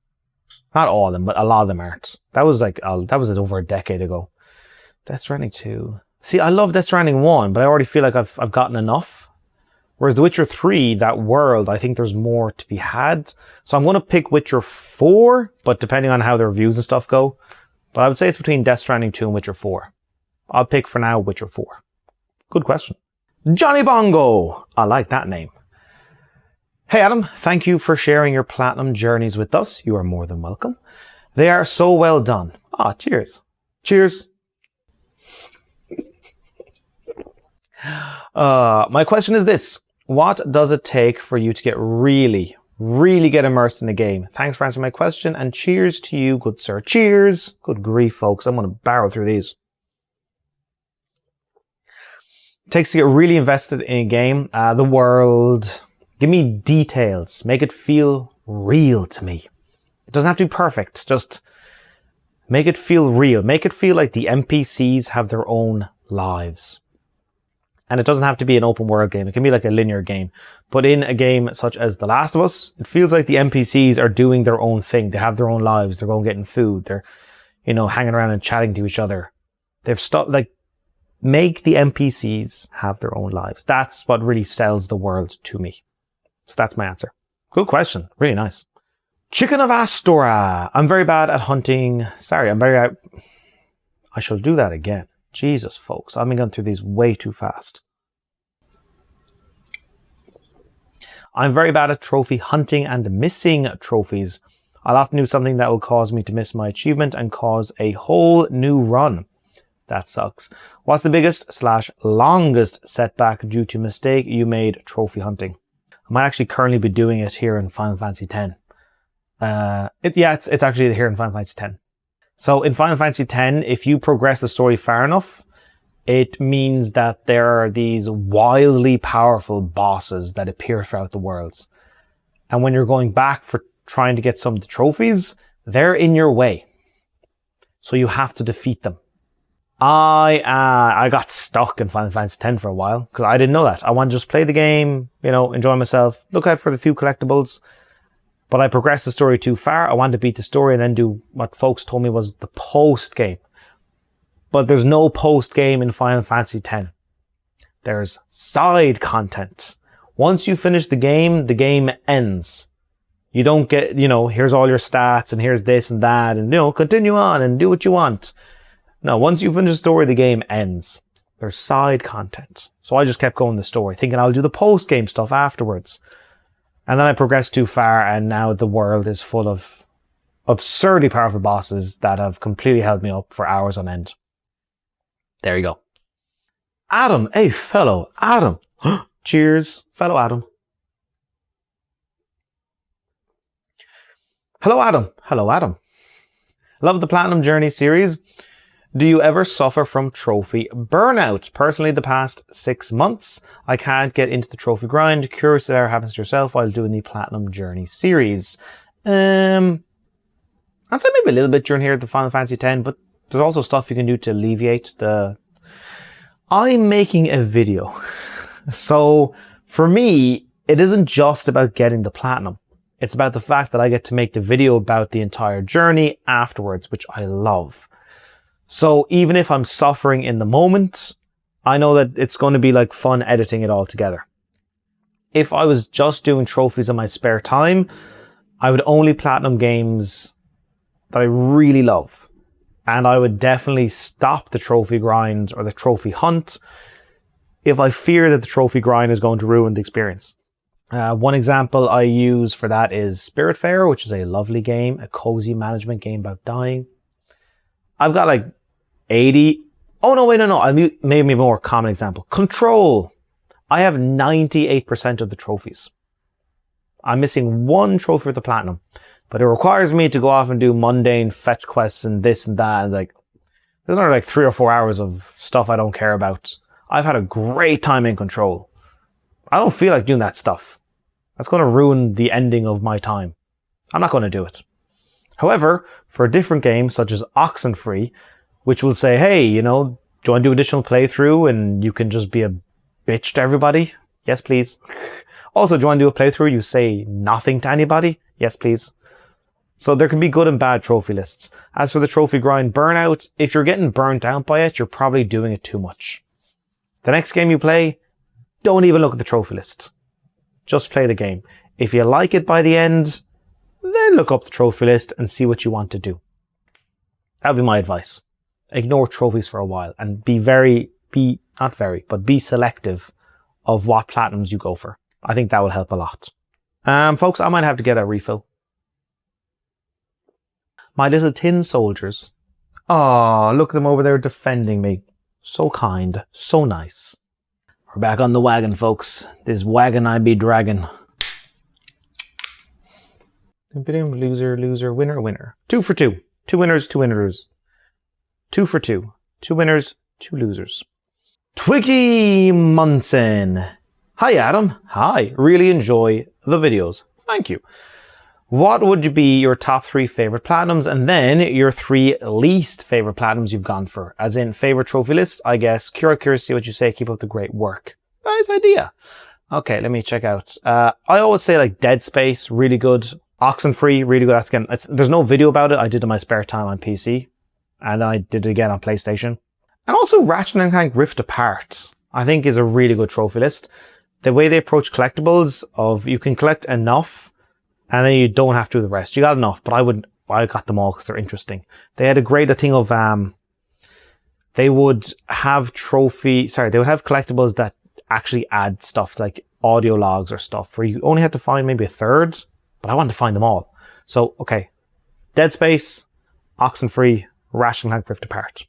Not all of them, but a lot of them aren't. That was over a decade ago. Death Stranding 2. See, I love Death Stranding 1, but I already feel like I've gotten enough. Whereas The Witcher 3, that world, I think there's more to be had. So I'm going to pick Witcher 4, but depending on how the reviews and stuff go. But I would say it's between Death Stranding 2 and Witcher 4. I'll pick for now Witcher 4. Good question. Johnny Bongo. I like that name. Hey Adam, thank you for sharing your platinum journeys with us. You are more than welcome. They are so well done. Cheers. Cheers. My question is this. What does it take for you to get really get immersed in the game? Thanks for answering my question and cheers to you, good sir. Cheers. Good grief, folks. I'm going to barrel through these. It takes to get really invested in a game. The world. Give me details. Make it feel real to me. It doesn't have to be perfect. Just make it feel real. Make it feel like the NPCs have their own lives. And it doesn't have to be an open world game. It can be like a linear game. But in a game such as The Last of Us, it feels like the NPCs are doing their own thing. They have their own lives. They're going getting food. They're, hanging around and chatting to each other. They've stopped, make the NPCs have their own lives. That's what really sells the world to me. So that's my answer. Good question. Really nice. Chicken of Astora. I'm very bad at hunting. Sorry, I shall do that again. Jesus, folks. I've been going through these way too fast. I'm very bad at trophy hunting and missing trophies. I'll often do something that will cause me to miss my achievement and cause a whole new run. That sucks. What's the biggest/longest setback due to mistake you made trophy hunting? I might actually currently be doing it here in Final Fantasy X. It's actually here in Final Fantasy X. So in Final Fantasy X, if you progress the story far enough, it means that there are these wildly powerful bosses that appear throughout the worlds. And when you're going back for trying to get some of the trophies, they're in your way. So you have to defeat them. I got stuck in Final Fantasy X for a while because I didn't know that. I wanted to just play the game, enjoy myself, look out for the few collectibles. But I progressed the story too far. I wanted to beat the story and then do what folks told me was the post game. But there's no post game in Final Fantasy X. There's side content. Once you finish the game ends. You don't get, here's all your stats and here's this and that and, continue on and do what you want. No, once you finish the story, the game ends. There's side content. So I just kept going the story, thinking I'll do the post game stuff afterwards. And then I progressed too far and now the world is full of absurdly powerful bosses that have completely held me up for hours on end. There you go. Adam, hey fellow Adam. Cheers, fellow Adam. Hello Adam. Hello Adam. Love the Platinum Journey series. Do you ever suffer from trophy burnout? Personally, the past 6 months, I can't get into the trophy grind. Curious if that ever happens to yourself while doing the Platinum Journey series. I'd say maybe a little bit during here at the Final Fantasy X, but there's also stuff you can do to alleviate the... I'm making a video. So for me, it isn't just about getting the Platinum. It's about the fact that I get to make the video about the entire journey afterwards, which I love. So even if I'm suffering in the moment, I know that it's going to be like fun editing it all together. If I was just doing trophies in my spare time, I would only platinum games that I really love. And I would definitely stop the trophy grind or the trophy hunt if I fear that the trophy grind is going to ruin the experience. One example I use for that is Spiritfarer, which is a lovely game, a cozy management game about dying. I've got like 80. Oh, no, wait, no. I'll maybe a more common example. Control. I have 98% of the trophies. I'm missing one trophy for the platinum, but it requires me to go off and do mundane fetch quests and this and that. And there's another like 3 or 4 hours of stuff I don't care about. I've had a great time in Control. I don't feel like doing that stuff. That's going to ruin the ending of my time. I'm not going to do it. However, for a different game such as Oxenfree, which will say, hey, do you want to do additional playthrough and you can just be a bitch to everybody? Yes, please. Also, do you want to do a playthrough you say nothing to anybody? Yes, please. So there can be good and bad trophy lists. As for the trophy grind Burnout, if you're getting burnt out by it, you're probably doing it too much. The next game you play, don't even look at the trophy list. Just play the game. If you like it by the end, then look up the trophy list and see what you want to do. That would be my advice. Ignore trophies for a while and be selective of what platinums you go for. I think that will help a lot. Folks, I might have to get a refill. My little tin soldiers. Oh, look at them over there defending me. So kind, so nice. We're back on the wagon, folks. This wagon I be dragging. Loser, loser, winner, winner. 2 for 2. 2 winners, 2 winners. 2 for 2. 2 winners, 2 losers. Twiggy Munson. Hi, Adam. Hi. Really enjoy the videos. Thank you. What would be your top 3 favorite platinums, and then your 3 least favorite platinums you've gone for? As in favorite trophy lists, I guess. Curious, see what you say. Keep up the great work. Nice idea. Okay, let me check out. I always say like Dead Space, really good. Oxenfree, really good. There's no video about it. I did it in my spare time on PC, and then I did it again on PlayStation. And also Ratchet and Clank Rift Apart, I think, is a really good trophy list. The way they approach collectibles of you can collect enough and then you don't have to do the rest. You got enough, but I got them all because they're interesting. They had a great thing of, they would have collectibles that actually add stuff like audio logs or stuff where you only had to find maybe a third, but I wanted to find them all. So, okay. Dead Space, Oxenfree, Ratchet and Clank Rift Apart.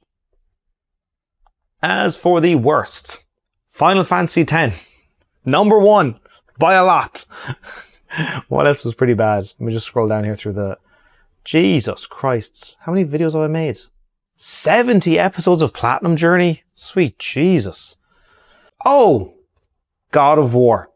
As for the worst, Final Fantasy X. Number 1 by a lot. What else was pretty bad? Let me just scroll down here through the... Jesus Christ. How many videos have I made? 70 episodes of Platinum Journey? Sweet Jesus. Oh! God of War.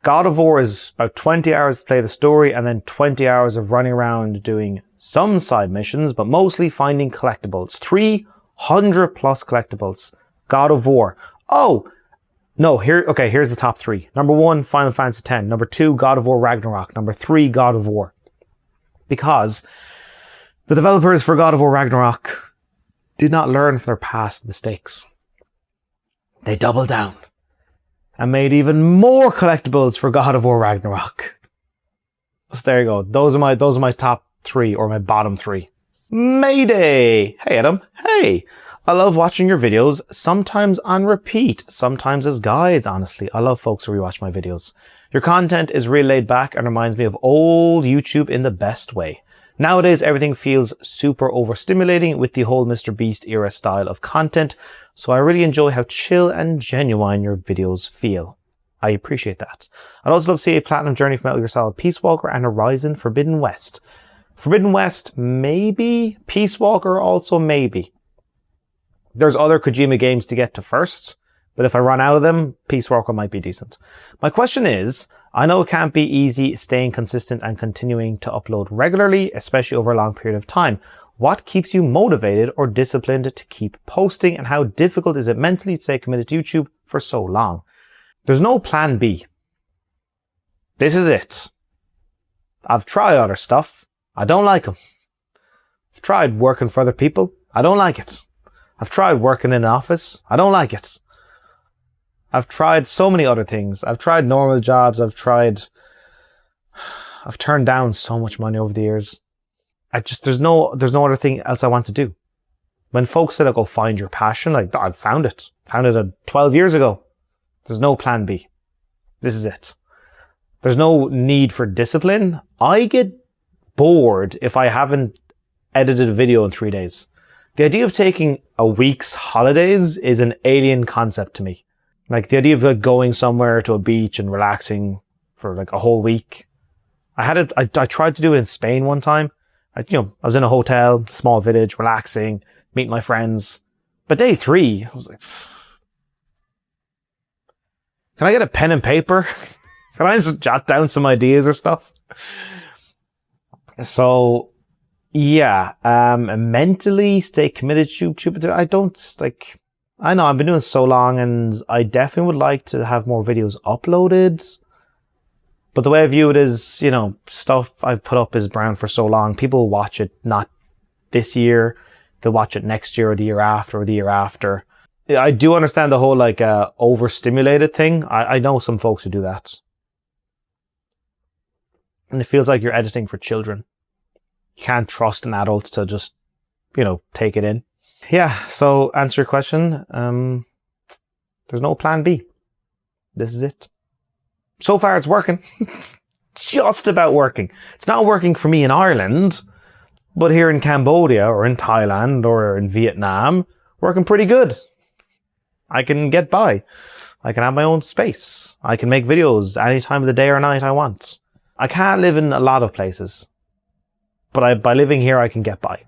God of War is about 20 hours to play the story and then 20 hours of running around doing some side missions, but mostly finding collectibles. 300 plus collectibles. God of War. Oh! No, here's the top 3. Number 1, Final Fantasy X. Number 2, God of War Ragnarok. Number 3, God of War. Because the developers for God of War Ragnarok did not learn from their past mistakes. They doubled down and made even more collectibles for God of War Ragnarok. So there you go. Those are my top 3, or my bottom 3. Mayday! Hey Adam. Hey! I love watching your videos, sometimes on repeat, sometimes as guides, honestly. I love folks who rewatch my videos. Your content is really laid back and reminds me of old YouTube in the best way. Nowadays, everything feels super overstimulating with the whole Mr. Beast era style of content, so I really enjoy how chill and genuine your videos feel. I appreciate that. I'd also love to see a Platinum Journey from Metal Gear Solid Peace Walker and Horizon Forbidden West. Forbidden West, maybe. Peace Walker, also maybe. There's other Kojima games to get to first, but if I run out of them, Peace Walker might be decent. My question is, I know it can't be easy staying consistent and continuing to upload regularly, especially over a long period of time. What keeps you motivated or disciplined to keep posting, and how difficult is it mentally to stay committed to YouTube for so long? There's no plan B. This is it. I've tried other stuff. I don't like them. I've tried working for other people. I don't like it. I've tried working in an office. I don't like it. I've tried so many other things. I've tried normal jobs. I've turned down so much money over the years. There's no other thing else I want to do. When folks say, like, oh, find your passion, I've found it. Found it 12 years ago. There's no plan B. This is it. There's no need for discipline. I get bored if I haven't edited a video in 3 days. The idea of taking a week's holidays is an alien concept to me. Like the idea of like going somewhere to a beach and relaxing for like a whole week. I tried to do it in Spain one time. I was in a hotel, small village, relaxing, meeting my friends. But day 3, I was like, can I get a pen and paper? Can I just jot down some ideas or stuff? So, yeah, mentally stay committed to YouTube. I know I've been doing so long and I definitely would like to have more videos uploaded. But the way I view it is, stuff I've put up is brown for so long. People will watch it not this year. They'll watch it next year or the year after or the year after. I do understand the whole overstimulated thing. I know some folks who do that. And it feels like you're editing for children. You can't trust an adult to just, take it in. Yeah, so answer your question. There's no plan B. This is it. So far it's working. It's just about working. It's not working for me in Ireland, but here in Cambodia or in Thailand or in Vietnam, working pretty good. I can get by. I can have my own space. I can make videos any time of the day or night I want. I can't live in a lot of places, but by living here, I can get by.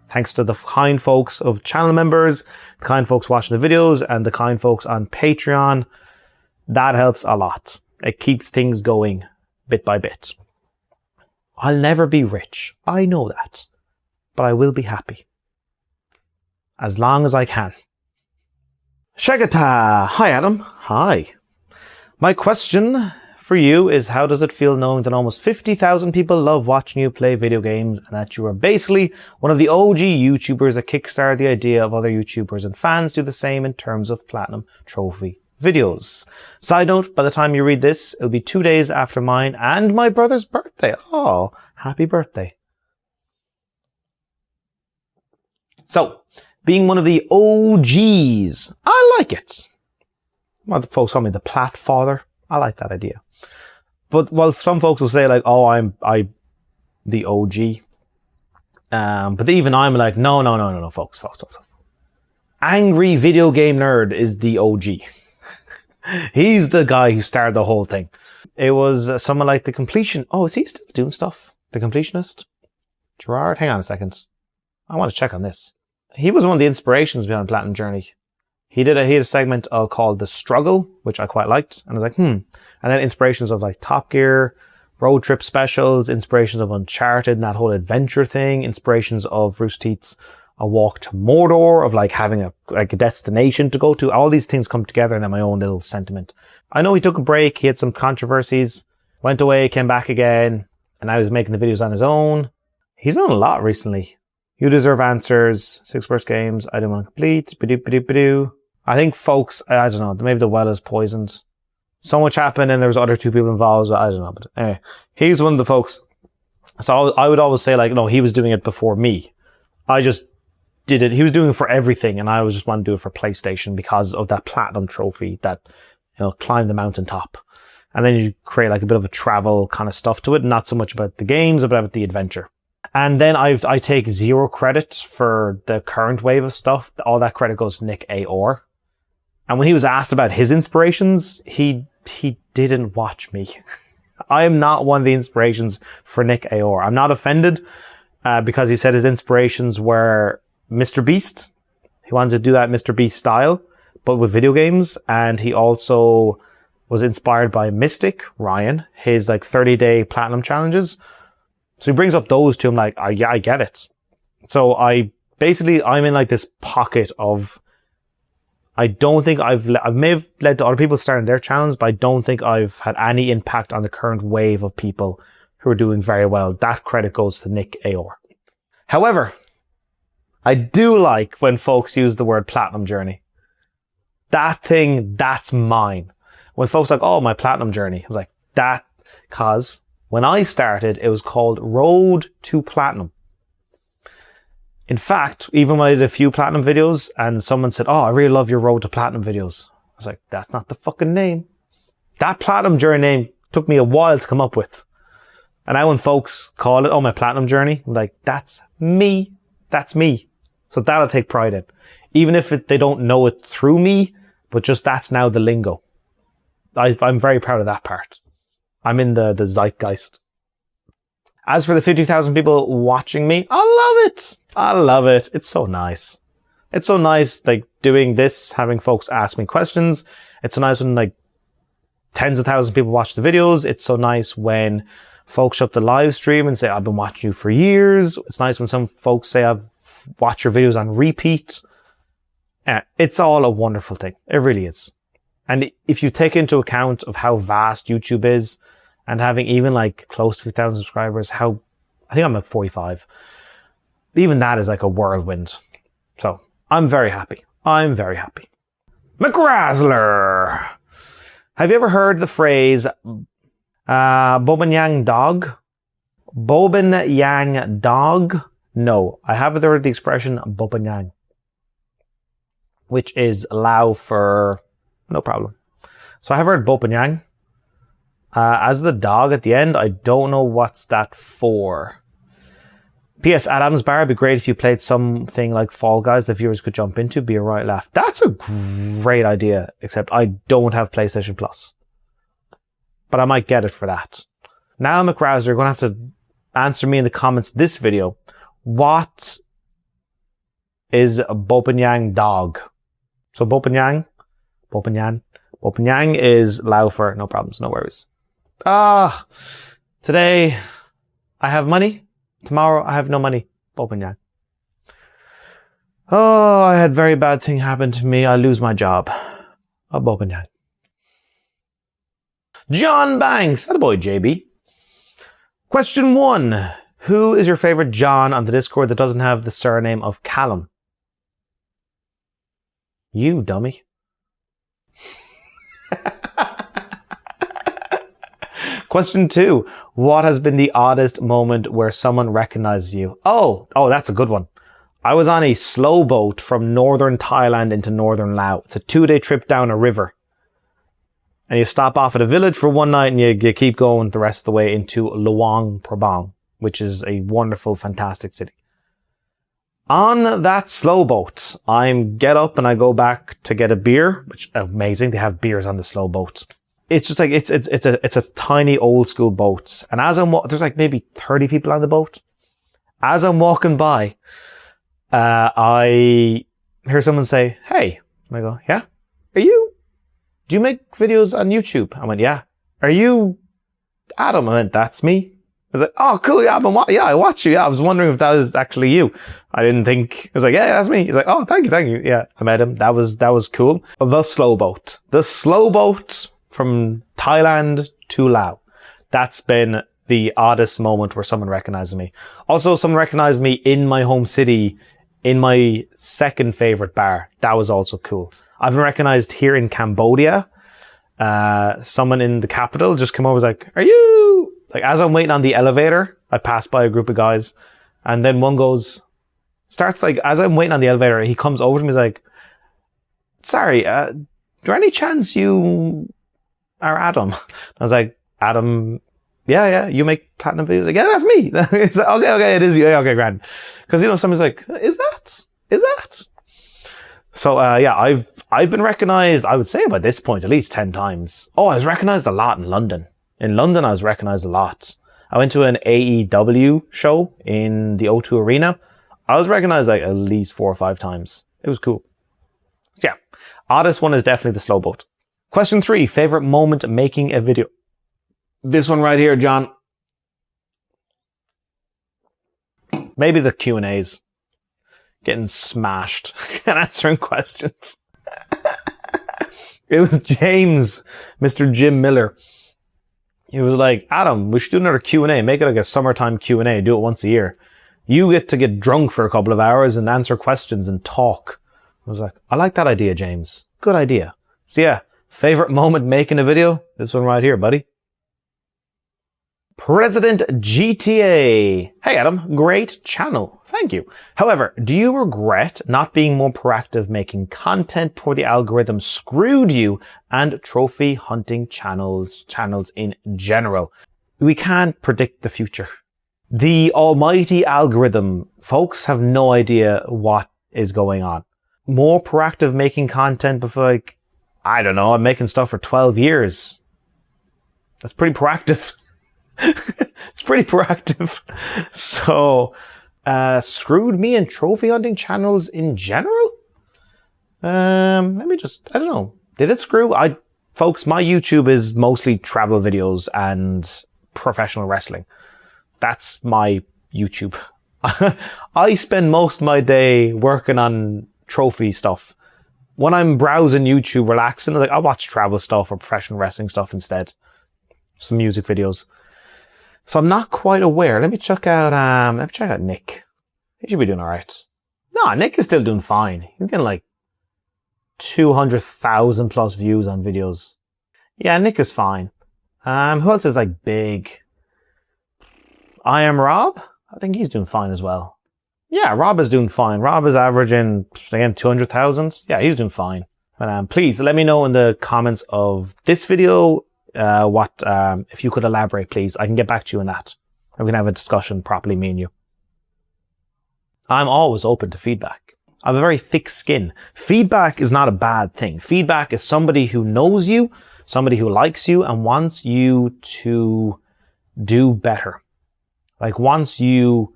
Thanks to the kind folks of channel members, the kind folks watching the videos, and the kind folks on Patreon. That helps a lot. It keeps things going bit by bit. I'll never be rich. I know that. But I will be happy. As long as I can. Shagata! Hi, Adam. Hi. My question for you is, how does it feel knowing that almost 50,000 people love watching you play video games and that you are basically one of the OG YouTubers that kickstarted the idea of other YouTubers and fans do the same in terms of Platinum Trophy videos? Side note, by the time you read this, it'll be 2 days after mine and my brother's birthday. Oh, happy birthday. So, being one of the OGs, I like it. Well, the folks call me the Plat Father. I like that idea. But while some folks will say like, oh, I'm the OG. But even I'm like, no, folks. Angry Video Game Nerd is the OG. He's the guy who started the whole thing. It was someone like the Completion. Oh, is he still doing stuff? The Completionist? Gerard? Hang on a second. I want to check on this. He was one of the inspirations behind Platinum Journey. He had a segment called The Struggle, which I quite liked. And I was like, And then inspirations of like Top Gear, road trip specials, inspirations of Uncharted and that whole adventure thing, inspirations of Rooster Teeth's A Walk to Mordor, of like having a destination to go to. All these things come together and then my own little sentiment. I know he took a break. He had some controversies, went away, came back again, and now he's making the videos on his own. He's done a lot recently. You Deserve Answers, 6 Worst Games, I Don't Want to Complete, Badoo. I think folks, I don't know, maybe the well is poisoned. So much happened and there was other 2 people involved, I don't know. But anyway, he's one of the folks. So I would always say like, no, he was doing it before me. I just did it. He was doing it for everything and I was just wanting to do it for PlayStation because of that Platinum Trophy that, climb the mountaintop. And then you create like a bit of a travel kind of stuff to it. Not so much about the games, but about the adventure. And then I take 0 credit for the current wave of stuff. All that credit goes to Nick A.O.R. And when he was asked about his inspirations, he didn't watch me. I am not one of the inspirations for Nick A.O.R. I'm not offended because he said his inspirations were Mr. Beast. He wanted to do that Mr. Beast style, but with video games. And he also was inspired by Mystic, Ryan, his like 30-day platinum challenges. So he brings up those two. I'm like, yeah, I get it. So I'm in like this pocket of, I don't think I may have led to other people starting their channels, but I don't think I've had any impact on the current wave of people who are doing very well. That credit goes to Nick A.O.R. However, I do like when folks use the word Platinum Journey. That thing, that's mine. When folks are like, oh, my Platinum Journey. I was like, that, cause when I started, it was called Road to Platinum. In fact, even when I did a few Platinum videos and someone said, oh, I really love your Road to Platinum videos. I was like, that's not the fucking name. That Platinum Journey name took me a while to come up with. And now when folks call it, oh, my Platinum Journey, I'm like, that's me. That's me. So that'll take pride in. Even if they don't know it through me, but just that's now the lingo. I'm very proud of that part. I'm in the zeitgeist. As for the 50,000 people watching me, I love it. I love it. It's so nice. It's so nice, like, doing this, having folks ask me questions. It's so nice when, like, tens of thousands of people watch the videos. It's so nice when folks show up the live stream and say, I've been watching you for years. It's nice when some folks say, I've watched your videos on repeat. It's all a wonderful thing. It really is. And if you take into account of how vast YouTube is, and having even like close to 2,000 subscribers, I think I'm at 45. Even that is like a whirlwind. So I'm very happy. I'm very happy. McRazzler! Have you ever heard the phrase, Bobin Yang Dog? Bobin Yang Dog? No, I haven't heard the expression Bobin Yang, which is Lao for no problem. So I have heard Bobin Yang. As the dog at the end, I don't know what's that for. P.S. Adam's Bar, it'd be great if you played something like Fall Guys that viewers could jump into. Be a right laugh. That's a great idea, except I don't have PlayStation Plus. But I might get it for that. Now, McRazzler, you're going to have to answer me in the comments this video. What is a Bobin Yang Dog? So Bobin Yang is Lao for no problems, no worries. Today I have money. Tomorrow, I have no money. Bobin Yang. Oh, I had very bad thing happen to me. I lose my job. Oh, Bobin Yang. John Banks. Attaboy, JB. Question 1. Who is your favorite John on the Discord that doesn't have the surname of Callum? You, dummy. Question 2. What has been the oddest moment where someone recognizes you? Oh, that's a good one. I was on a slow boat from northern Thailand into northern Laos. It's a 2-day trip down a river. And you stop off at a village for one night and you keep going the rest of the way into Luang Prabang, which is a wonderful, fantastic city. On that slow boat, I get up and I go back to get a beer, which amazing. They have beers on the slow boat. It's just like, it's a tiny old school boat. And as I'm there's like maybe 30 people on the boat. As I'm walking by, I hear someone say, "Hey," and I go, "Yeah, do you make videos on YouTube?" I went, "Yeah." "Are you Adam?" I went, "That's me." I was like, "Oh, cool. Yeah, I watch you. Yeah, I was wondering if that was actually you." I didn't think. I was like, "Yeah, that's me." He's like, "Oh, thank you." Yeah, I met him. That was cool. The slow boat from Thailand to Laos. That's been the oddest moment where someone recognizes me. Also, someone recognized me in my home city, in my second favorite bar. That was also cool. I've been recognized here in Cambodia. Someone in the capital just came over, was like, "Are you..." Like, as I'm waiting on the elevator, I pass by a group of guys, and then one starts like, as I'm waiting on the elevator, he comes over to me, he's like, "Sorry, is there any chance you are Adam?" I was like, "Adam, yeah, you make platinum videos?" Like, "Yeah, that's me." It's like, okay, it is you. Okay, grand. Because, someone's like, is that? So, yeah, I've been recognized, I would say by this point, at least 10 times. Oh, I was recognized a lot in London. In London, I was recognized a lot. I went to an AEW show in the O2 Arena. I was recognized like at least 4 or 5 times. It was cool. So yeah, oddest one is definitely the slow boat. Question 3, favorite moment making a video. This one right here, John. Maybe the Q&As. Getting smashed and answering questions. It was James, Mr. Jim Miller. He was like, "Adam, we should do another Q&A. Make it like a summertime Q&A. Do it once a year. You get to get drunk for a couple of hours and answer questions and talk." I was like, "I like that idea, James. Good idea." So yeah, favorite moment making a video? This one right here, buddy. President GTA. "Hey, Adam, great channel. Thank you. However, do you regret not being more proactive making content before the algorithm screwed you and trophy hunting channels in general?" We can't predict the future. The almighty algorithm, folks have no idea what is going on. More proactive making content before, like, I don't know, I'm making stuff for 12 years. That's pretty proactive. It's pretty proactive. So, screwed me in trophy hunting channels in general? I don't know. Did it screw? Folks, my YouTube is mostly travel videos and professional wrestling. That's my YouTube. I spend most of my day working on trophy stuff. When I'm browsing YouTube, relaxing, like, I watch travel stuff or professional wrestling stuff instead. Some music videos. So I'm not quite aware. Let me check out Nick. He should be doing alright. No, Nick is still doing fine. He's getting like 200,000 plus views on videos. Yeah, Nick is fine. Who else is like big? I Am Rob? I think he's doing fine as well. Yeah, Rob is doing fine. Rob is averaging, again, 200,000. Yeah, he's doing fine. But please let me know in the comments of this video if you could elaborate, please. I can get back to you on that. We can have a discussion properly, me and you. I'm always open to feedback. I have a very thick skin. Feedback is not a bad thing. Feedback is somebody who knows you, somebody who likes you and wants you to do better. Like wants your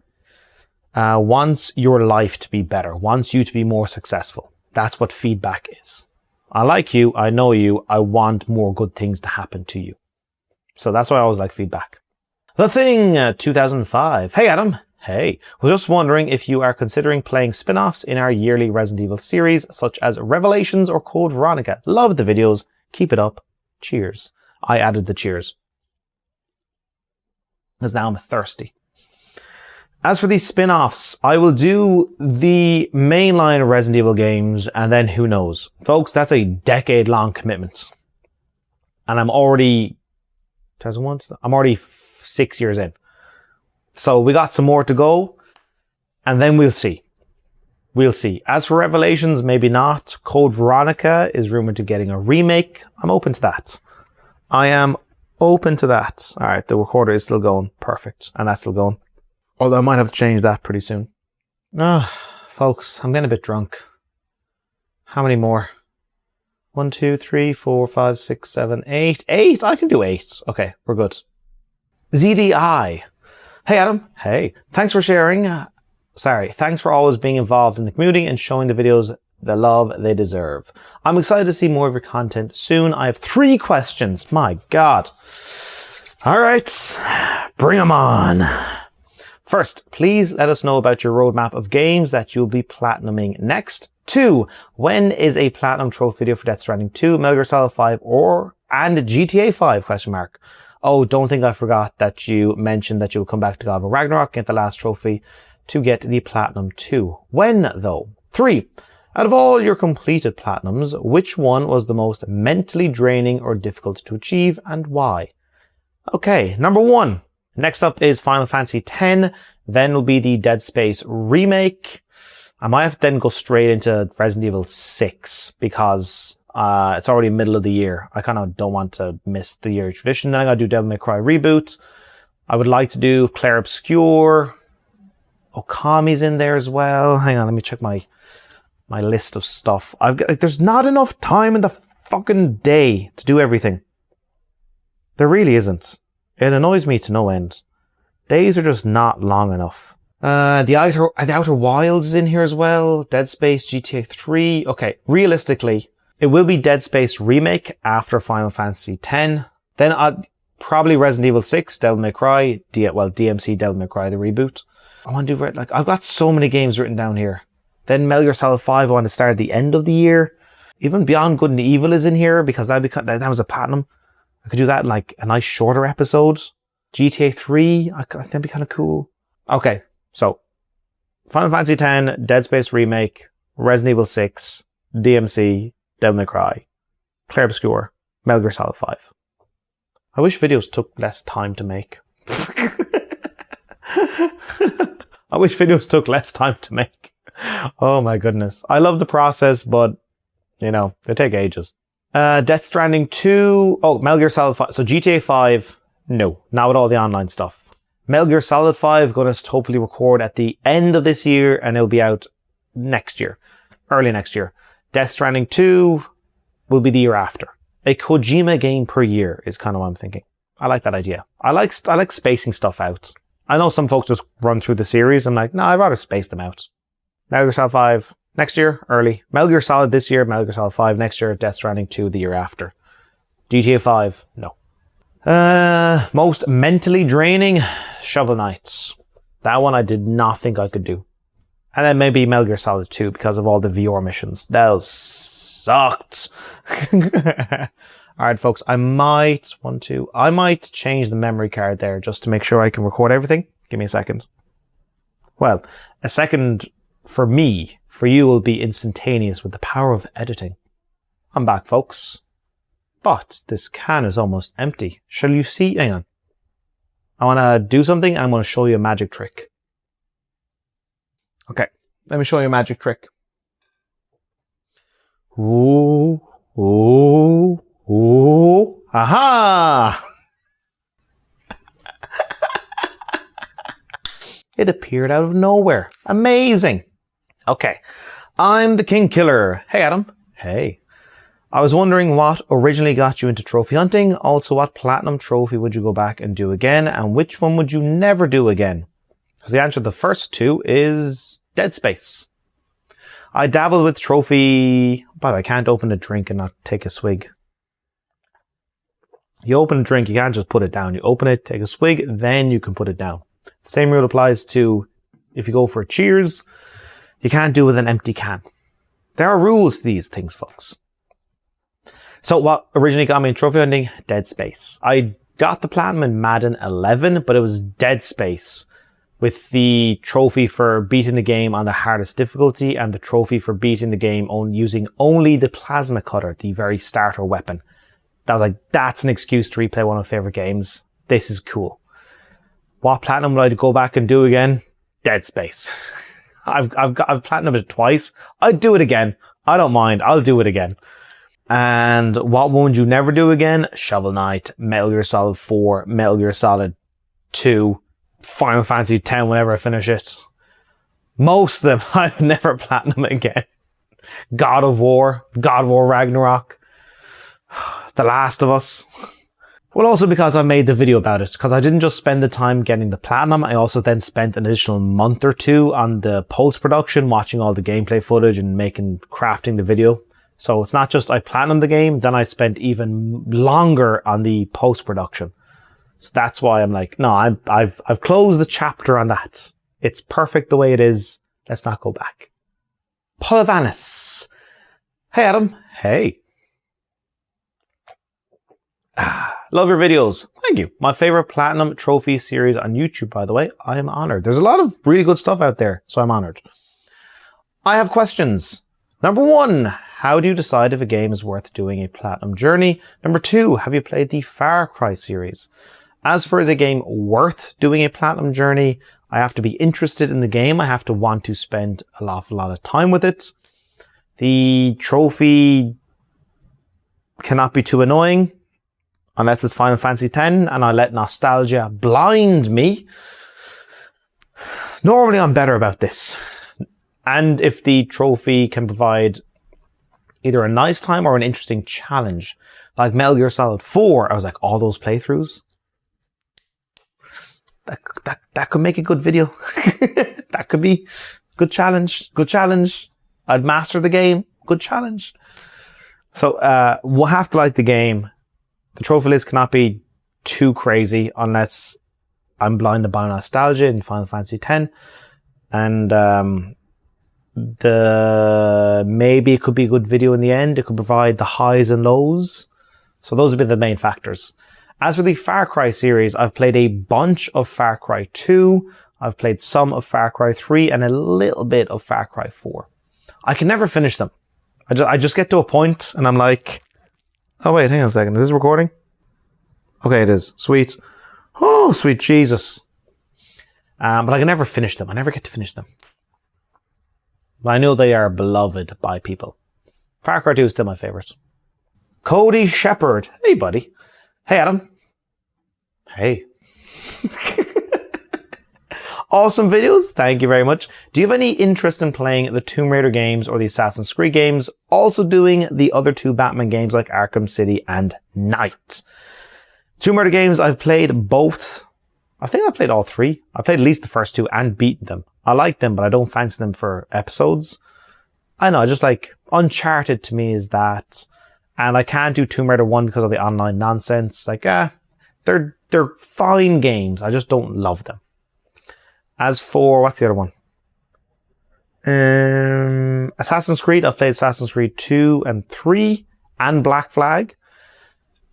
life to be better, wants you to be more successful. That's what feedback is. I like you, I know you, I want more good things to happen to you. So that's why I always like feedback. The Thing 2005. Hey Adam. Hey. Was just wondering if you are considering playing spin-offs in our yearly Resident Evil series, such as Revelations or Code Veronica. Love the videos. Keep it up. Cheers. I added the cheers, because now I'm thirsty. As for these spin-offs, I will do the mainline Resident Evil games, and then who knows. Folks, that's a decade-long commitment. And I'm already 2001. I'm already 6 years in. So we got some more to go, and then we'll see. We'll see. As for Revelations, maybe not. Code Veronica is rumored to getting a remake. I'm open to that. I am open to that. All right, the recorder is still going. Perfect. And that's still going. Although I might have to change that pretty soon. Folks, I'm getting a bit drunk. How many more? 1, 2, 3, 4, 5, 6, 7, 8. 8? I can do 8. Okay, we're good. ZDI. Hey, Adam. Hey. Thanks for sharing. Thanks for always being involved in the community and showing the videos the love they deserve. I'm excited to see more of your content soon. I have 3 questions. My God. All right. Bring them on. First, please let us know about your roadmap of games that you'll be platinuming next. 2, when is a platinum trophy video for Death Stranding 2, Metal Gear Solid 5, and GTA 5? ? Oh, don't think I forgot that you mentioned that you'll come back to God of War Ragnarok, get the last trophy to get the platinum 2. When though? 3, out of all your completed platinums, which one was the most mentally draining or difficult to achieve, and why? Okay, number 1. Next up is Final Fantasy X. Then will be the Dead Space remake. I might have to then go straight into Resident Evil 6 because it's already middle of the year. I kind of don't want to miss the year tradition. Then I gotta do Devil May Cry reboot. I would like to do Claire Obscure. Okami's in there as well. Hang on, let me check my list of stuff. There's not enough time in the fucking day to do everything. There really isn't. It annoys me to no end. Days are just not long enough. The Outer Wilds is in here as well. Dead Space, GTA 3. Okay, realistically, it will be Dead Space remake after Final Fantasy X. Then probably Resident Evil 6, Devil May Cry, DMC Devil May Cry, the reboot. I want to do I've got so many games written down here. Then Metal Gear Solid 5, I want to start at the end of the year. Even Beyond Good and Evil is in here because that was a platinum. I could do that in a nice shorter episode. GTA 3, I think that'd be kind of cool. Okay, so Final Fantasy X, Dead Space remake, Resident Evil 6, DMC, Devil May Cry, Claire Obscure, Metal Gear Solid 5. I wish videos took less time to make. I wish videos took less time to make. Oh my goodness. I love the process, but, they take ages. Death Stranding 2. Oh, Metal Gear Solid 5. So GTA 5, no. Not with all the online stuff. Metal Gear Solid 5, going to hopefully record at the end of this year, and it'll be out next year. Early next year. Death Stranding 2 will be the year after. A Kojima game per year is kind of what I'm thinking. I like that idea. I like spacing stuff out. I know some folks just run through the series. I'm like, no, I'd rather space them out. Metal Gear Solid 5 next year, early. Metal Gear Solid this year, Metal Gear Solid 5 next year, Death Stranding 2 the year after. GTA 5, no. Most mentally draining, Shovel Knights. That one I did not think I could do. And then maybe Metal Gear Solid 2 because of all the VR missions. Those sucked. Alright folks, I might change the memory card there just to make sure I can record everything. Give me a second. Well, a second for me, for you will be instantaneous with the power of editing. I'm back folks. But this can is almost empty. Shall you see? Hang on. I want to do something and I'm going to show you a magic trick. Okay, let me show you a magic trick. Ooh, ooh, ooh. Aha! It appeared out of nowhere. Amazing. Okay, I'm the King Killer. Hey, Adam. Hey. I was wondering what originally got you into trophy hunting. Also, what platinum trophy would you go back and do again? And which one would you never do again? So the answer to the first two is Dead Space. I dabbled with trophy, but I can't open a drink and not take a swig. You open a drink, you can't just put it down. You open it, take a swig, then you can put it down. Same rule applies to if you go for a cheers, you can't do it with an empty can. There are rules to these things, folks. So what originally got me in trophy hunting? Dead Space. I got the platinum in Madden 11, but it was Dead Space with the trophy for beating the game on the hardest difficulty and the trophy for beating the game on using only the plasma cutter, the very starter weapon. That was like, that's an excuse to replay one of my favorite games. This is cool. What platinum would I go back and do again? Dead Space. I've platinumed it twice. I'd do it again. I don't mind. I'll do it again. And what one would you never do again? Shovel Knight, Metal Gear Solid 4, Metal Gear Solid 2, Final Fantasy X whenever I finish it. Most of them I would never platinum again. God of War Ragnarok, The Last of Us. Well, also because I made the video about it, because I didn't just spend the time getting the platinum, I also then spent an additional month or two on the post-production, watching all the gameplay footage and crafting the video. So it's not just I platinumed the game, then I spent even longer on the post-production. So that's why I'm like, no, I've closed the chapter on that. It's perfect the way it is. Let's not go back. Polavanis. Hey, Adam. Hey. Love your videos. Thank you. My favorite platinum trophy series on YouTube, by the way. I am honored. There's a lot of really good stuff out there, so I'm honored. I have questions. Number 1, how do you decide if a game is worth doing a platinum journey? Number 2, have you played the Far Cry series? As for is a game worth doing a platinum journey, I have to be interested in the game. I have to want to spend an awful lot of time with it. The trophy cannot be too annoying. Unless it's Final Fantasy X and I let nostalgia blind me. Normally I'm better about this. And if the trophy can provide either a nice time or an interesting challenge. Like Metal Gear Solid 4, I was like, all those playthroughs? That could make a good video. That could be good challenge. Good challenge. I'd master the game. Good challenge. So we'll have to like the game. The trophy list cannot be too crazy unless I'm blinded by nostalgia in Final Fantasy X. And maybe it could be a good video in the end. It could provide the highs and lows. So those would be the main factors. As for the Far Cry series, I've played a bunch of Far Cry 2. I've played some of Far Cry 3 and a little bit of Far Cry 4. I can never finish them. I just get to a point and I'm like, oh wait, hang on a second. Is this recording? Okay, it is. Sweet. Oh, sweet Jesus. But I can never finish them. I never get to finish them. But I know they are beloved by people. Far Cry 2 is still my favorite. Cody Shepherd. Hey, buddy. Hey, Adam. Hey. Awesome videos. Thank you very much. Do you have any interest in playing the Tomb Raider games or the Assassin's Creed games? Also doing the other 2 Batman games like Arkham City and Knight. Tomb Raider games, I've played both. I think I played all 3. I played at least the first 2 and beaten them. I like them, but I don't fancy them for episodes. I know, just like Uncharted to me is that. And I can't do Tomb Raider 1 because of the online nonsense. Like, they're fine games. I just don't love them. As for, what's the other one? Assassin's Creed. I've played Assassin's Creed 2 and 3 and Black Flag.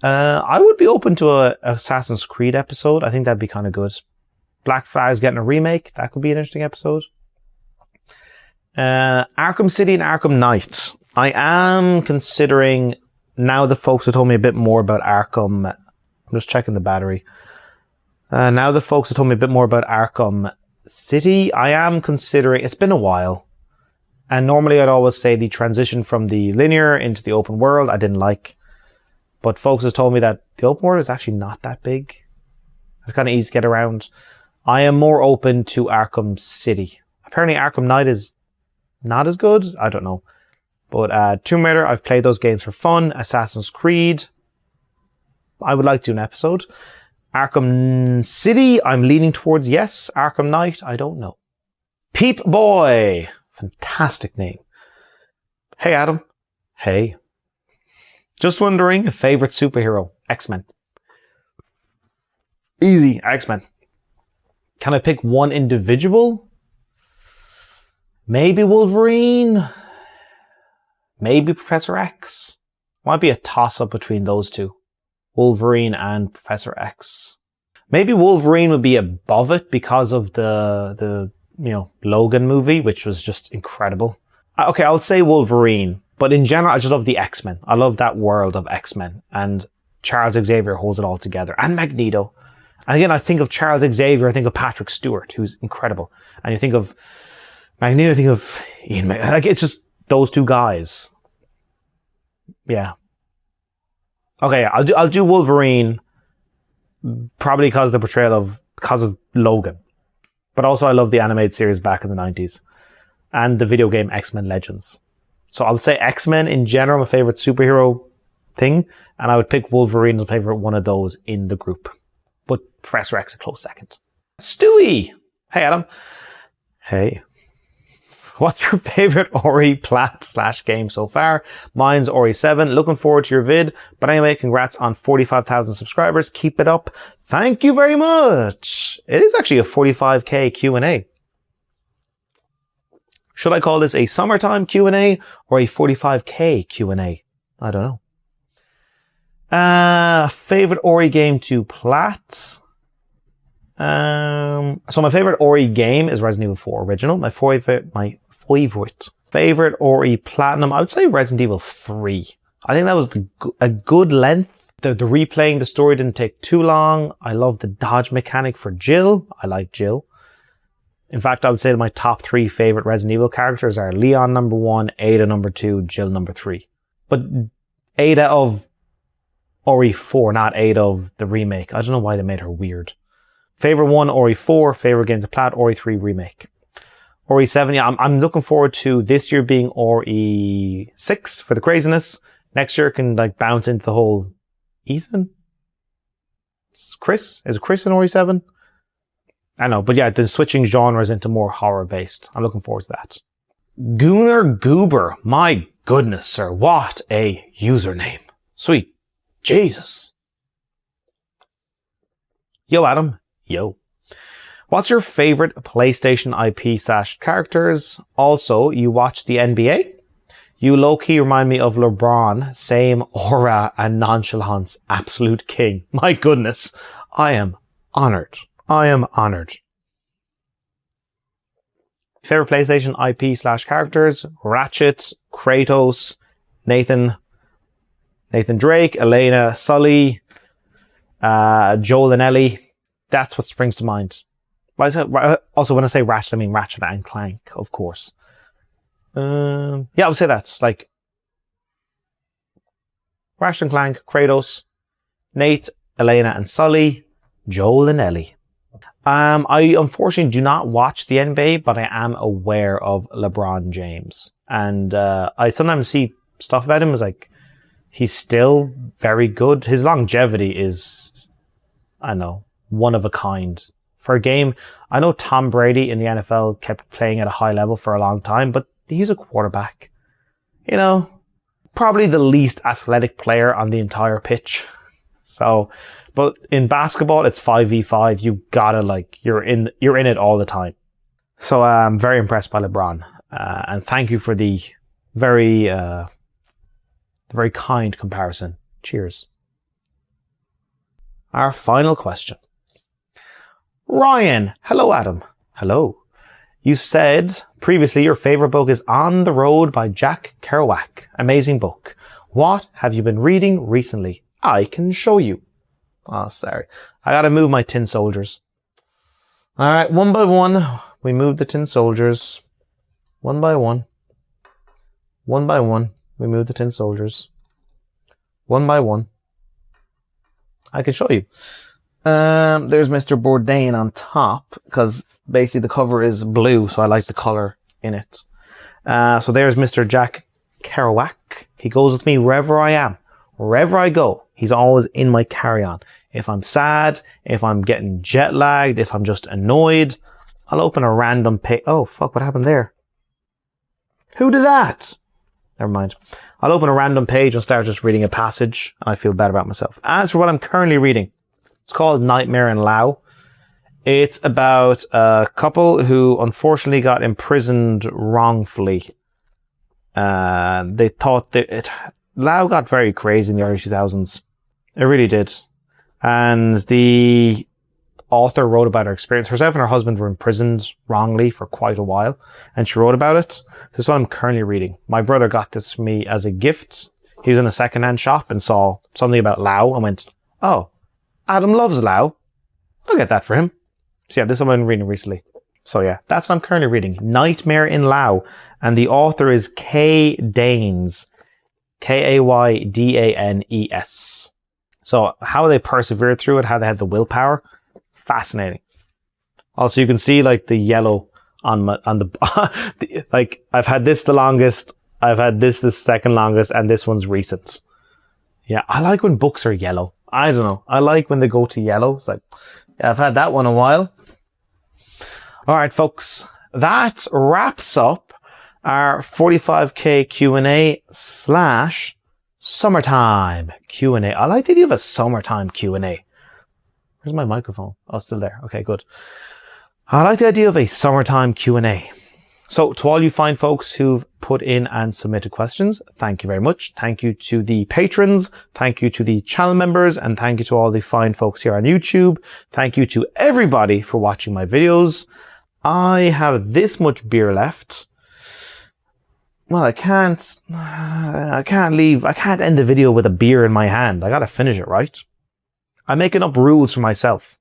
I would be open to a Assassin's Creed episode. I think that'd be kind of good. Black Flag's getting a remake. That could be an interesting episode. Arkham City and Arkham Knight. I am considering, now the folks have told me a bit more about Arkham. I'm just checking the battery. Now the folks have told me a bit more about Arkham City. I am considering, it's been a while. And normally I'd always say the transition from the linear into the open world I didn't like. But folks have told me that the open world is actually not that big. It's kind of easy to get around. I am more open to Arkham City. Apparently Arkham Knight is not as good. I don't know. But Tomb Raider, I've played those games for fun. Assassin's Creed, I would like to do an episode. Arkham City, I'm leaning towards yes. Arkham Knight, I don't know. Peep Boy, fantastic name. Hey Adam. Hey. Just wondering, favorite superhero, X-Men. Easy. X-Men. Can I pick one individual? Maybe Wolverine. Maybe Professor X. Might be a toss-up between those two. Wolverine and Professor X. Maybe Wolverine would be above it because of the Logan movie, which was just incredible. Okay, I'll say Wolverine, but in general, I just love the X-Men. I love that world of X-Men, and Charles Xavier holds it all together. And Magneto. And again, I think of Charles Xavier, I think of Patrick Stewart, who's incredible. And you think of Magneto, I think of Ian McKellen. Like, it's just those two guys. Yeah. Okay, I'll do Wolverine, probably because of Logan. But also I love the animated series back in the 90s. And the video game X-Men Legends. So I would say X-Men in general, my favorite superhero thing. And I would pick Wolverine as my favorite one of those in the group. But Professor X a close second. Stewie! Hey, Adam. Hey. What's your favorite Ori plat/game so far? Mine's Ori 7. Looking forward to your vid. But anyway, congrats on 45,000 subscribers. Keep it up. Thank you very much. It is actually a 45k Q&A. Should I call this a summertime Q&A or a 45k Q&A? I don't know. Favorite Ori game to plat? So my favorite Ori game is Resident Evil 4 original. My favorite Ori Platinum, I would say Resident Evil 3. I think that was a good length. The replaying the story didn't take too long. I love the dodge mechanic for Jill. I like Jill. In fact, I would say my top 3 favorite Resident Evil characters are Leon number 1, Ada number 2, Jill number 3. But Ada of Ori 4, not Ada of the remake. I don't know why they made her weird. Favorite 1, Ori 4. Favorite game to plat, Ori 3 remake. Ori 7, yeah, I'm looking forward to this year being Ori 6 for the craziness. Next year can like bounce into the whole Ethan? Chris? Is it Chris in Ori 7? I know, but yeah, then switching genres into more horror based. I'm looking forward to that. Gooner Goober. My goodness, sir. What a username. Sweet Jesus. Yo, Adam. Yo. What's your favorite PlayStation IP/characters? Also, you watch the NBA? You low-key remind me of LeBron. Same aura and nonchalance. Absolute king. My goodness. I am honored. I am honored. Favorite PlayStation IP/characters? Ratchet, Kratos, Nathan Drake, Elena, Sully, Joel and Ellie. That's what springs to mind. Also, when I say Ratchet, I mean Ratchet and Clank, of course. Yeah, I would say that's like Ratchet and Clank, Kratos, Nate, Elena and Sully, Joel and Ellie. I unfortunately do not watch the NBA, but I am aware of LeBron James. And I sometimes see stuff about him as like, he's still very good. His longevity is, I don't know, one of a kind. For a game, I know Tom Brady in the NFL kept playing at a high level for a long time, but he's a quarterback. You know, probably the least athletic player on the entire pitch. So, but in basketball, it's 5v5. You gotta you're in it all the time. So I'm very impressed by LeBron. And thank you for the very kind comparison. Cheers. Our final question. Ryan. Hello, Adam. Hello. You said previously your favorite book is On the Road by Jack Kerouac. Amazing book. What have you been reading recently? I can show you. Oh, sorry. I gotta move my tin soldiers. Alright, one by one, we move the tin soldiers. One by one. One by one, we move the tin soldiers. One by one. I can show you. There's Mr. Bourdain on top, because basically the cover is blue, so I like the color in it. So there's Mr. Jack Kerouac. He goes with me wherever I am. Wherever I go, he's always in my carry-on. If I'm sad, if I'm getting jet lagged, if I'm just annoyed, I'll open a random page. Oh, fuck, what happened there? Who did that? Never mind. I'll open a random page and start just reading a passage, and I feel bad about myself. As for what I'm currently reading, It's called Nightmare in Lao. It's about a couple who unfortunately got imprisoned wrongfully. They thought that Lao got very crazy in the early 2000s. It really did. And the author wrote about her experience. Herself and her husband were imprisoned wrongly for quite a while, and she wrote about it. This is what I'm currently reading. My brother got this for me as a gift. He was in a secondhand shop and saw something about Lao and went, oh, Adam loves Lao. I'll get that for him. So yeah, this is what I've been reading recently. So yeah, that's what I'm currently reading. Nightmare in Lao. And the author is Kay Danes. Kaydanes. So how they persevered through it, how they had the willpower. Fascinating. Also, you can see like the yellow on the, like I've had this the longest. I've had this the second longest, and this one's recent. Yeah, I like when books are yellow. I don't know. I like when they go to yellow. It's like, yeah, I've had that one a while. All right, folks, that wraps up our 45k Q&A / summertime Q&A. I like the idea of a summertime Q&A. Where's my microphone? Oh, it's still there. Okay, good. I like the idea of a summertime Q&A. So to all you fine folks who've put in and submitted questions, thank you very much. Thank you to the patrons. Thank you to the channel members, and thank you to all the fine folks here on YouTube. Thank you to everybody for watching my videos. I have this much beer left. Well, I can't end the video with a beer in my hand. I gotta finish it, right? I'm making up rules for myself.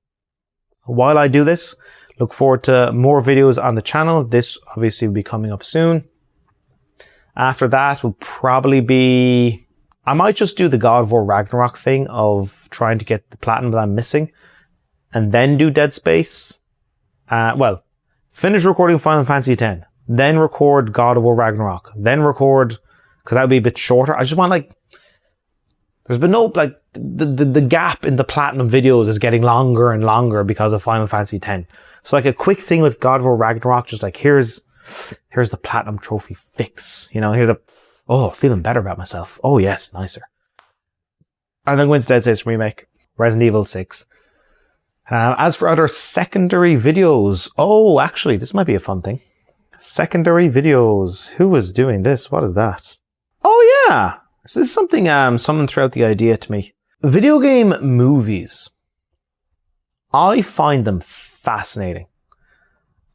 While I do this, look forward to more videos on the channel. This obviously will be coming up soon. After that will probably be, I might just do the God of War Ragnarok thing of trying to get the platinum that I'm missing and then do Dead Space. Well, finish recording Final Fantasy X, then record God of War Ragnarok, then record, because that would be a bit shorter. I just want like, there's been no, like, the gap in the platinum videos is getting longer and longer because of Final Fantasy X. So like a quick thing with God of War Ragnarok, just like, here's the platinum trophy fix. You know, feeling better about myself. Oh yes, nicer. And then go into Dead Space Remake, Resident Evil 6. As for other secondary videos, oh, actually, this might be a fun thing. Secondary videos. Who is doing this? What is that? Oh yeah. So this is something, someone threw out the idea to me. Video game movies. I find them fascinating.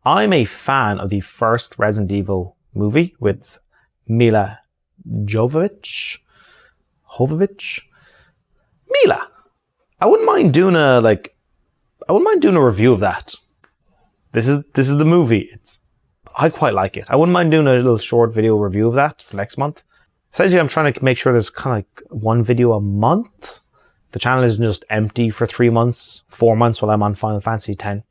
I'm a fan of the first Resident Evil movie with Mila Jovovich. Mila. I wouldn't mind doing a review of that. This is the movie. I quite like it. I wouldn't mind doing a little short video review of that for next month. Essentially, I'm trying to make sure there's kind of like one video a month. The channel isn't just empty for 3 months, 4 months while I'm on Final Fantasy X.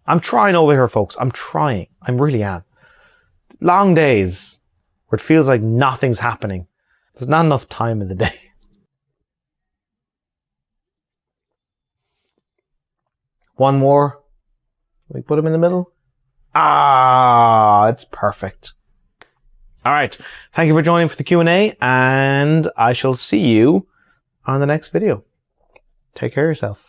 I'm trying over here, folks. I'm trying. I really am. Long days where it feels like nothing's happening. There's not enough time in the day. One more. We put them in the middle. Ah, it's perfect. All right. Thank you for joining for the Q&A, and I shall see you on the next video. Take care of yourself.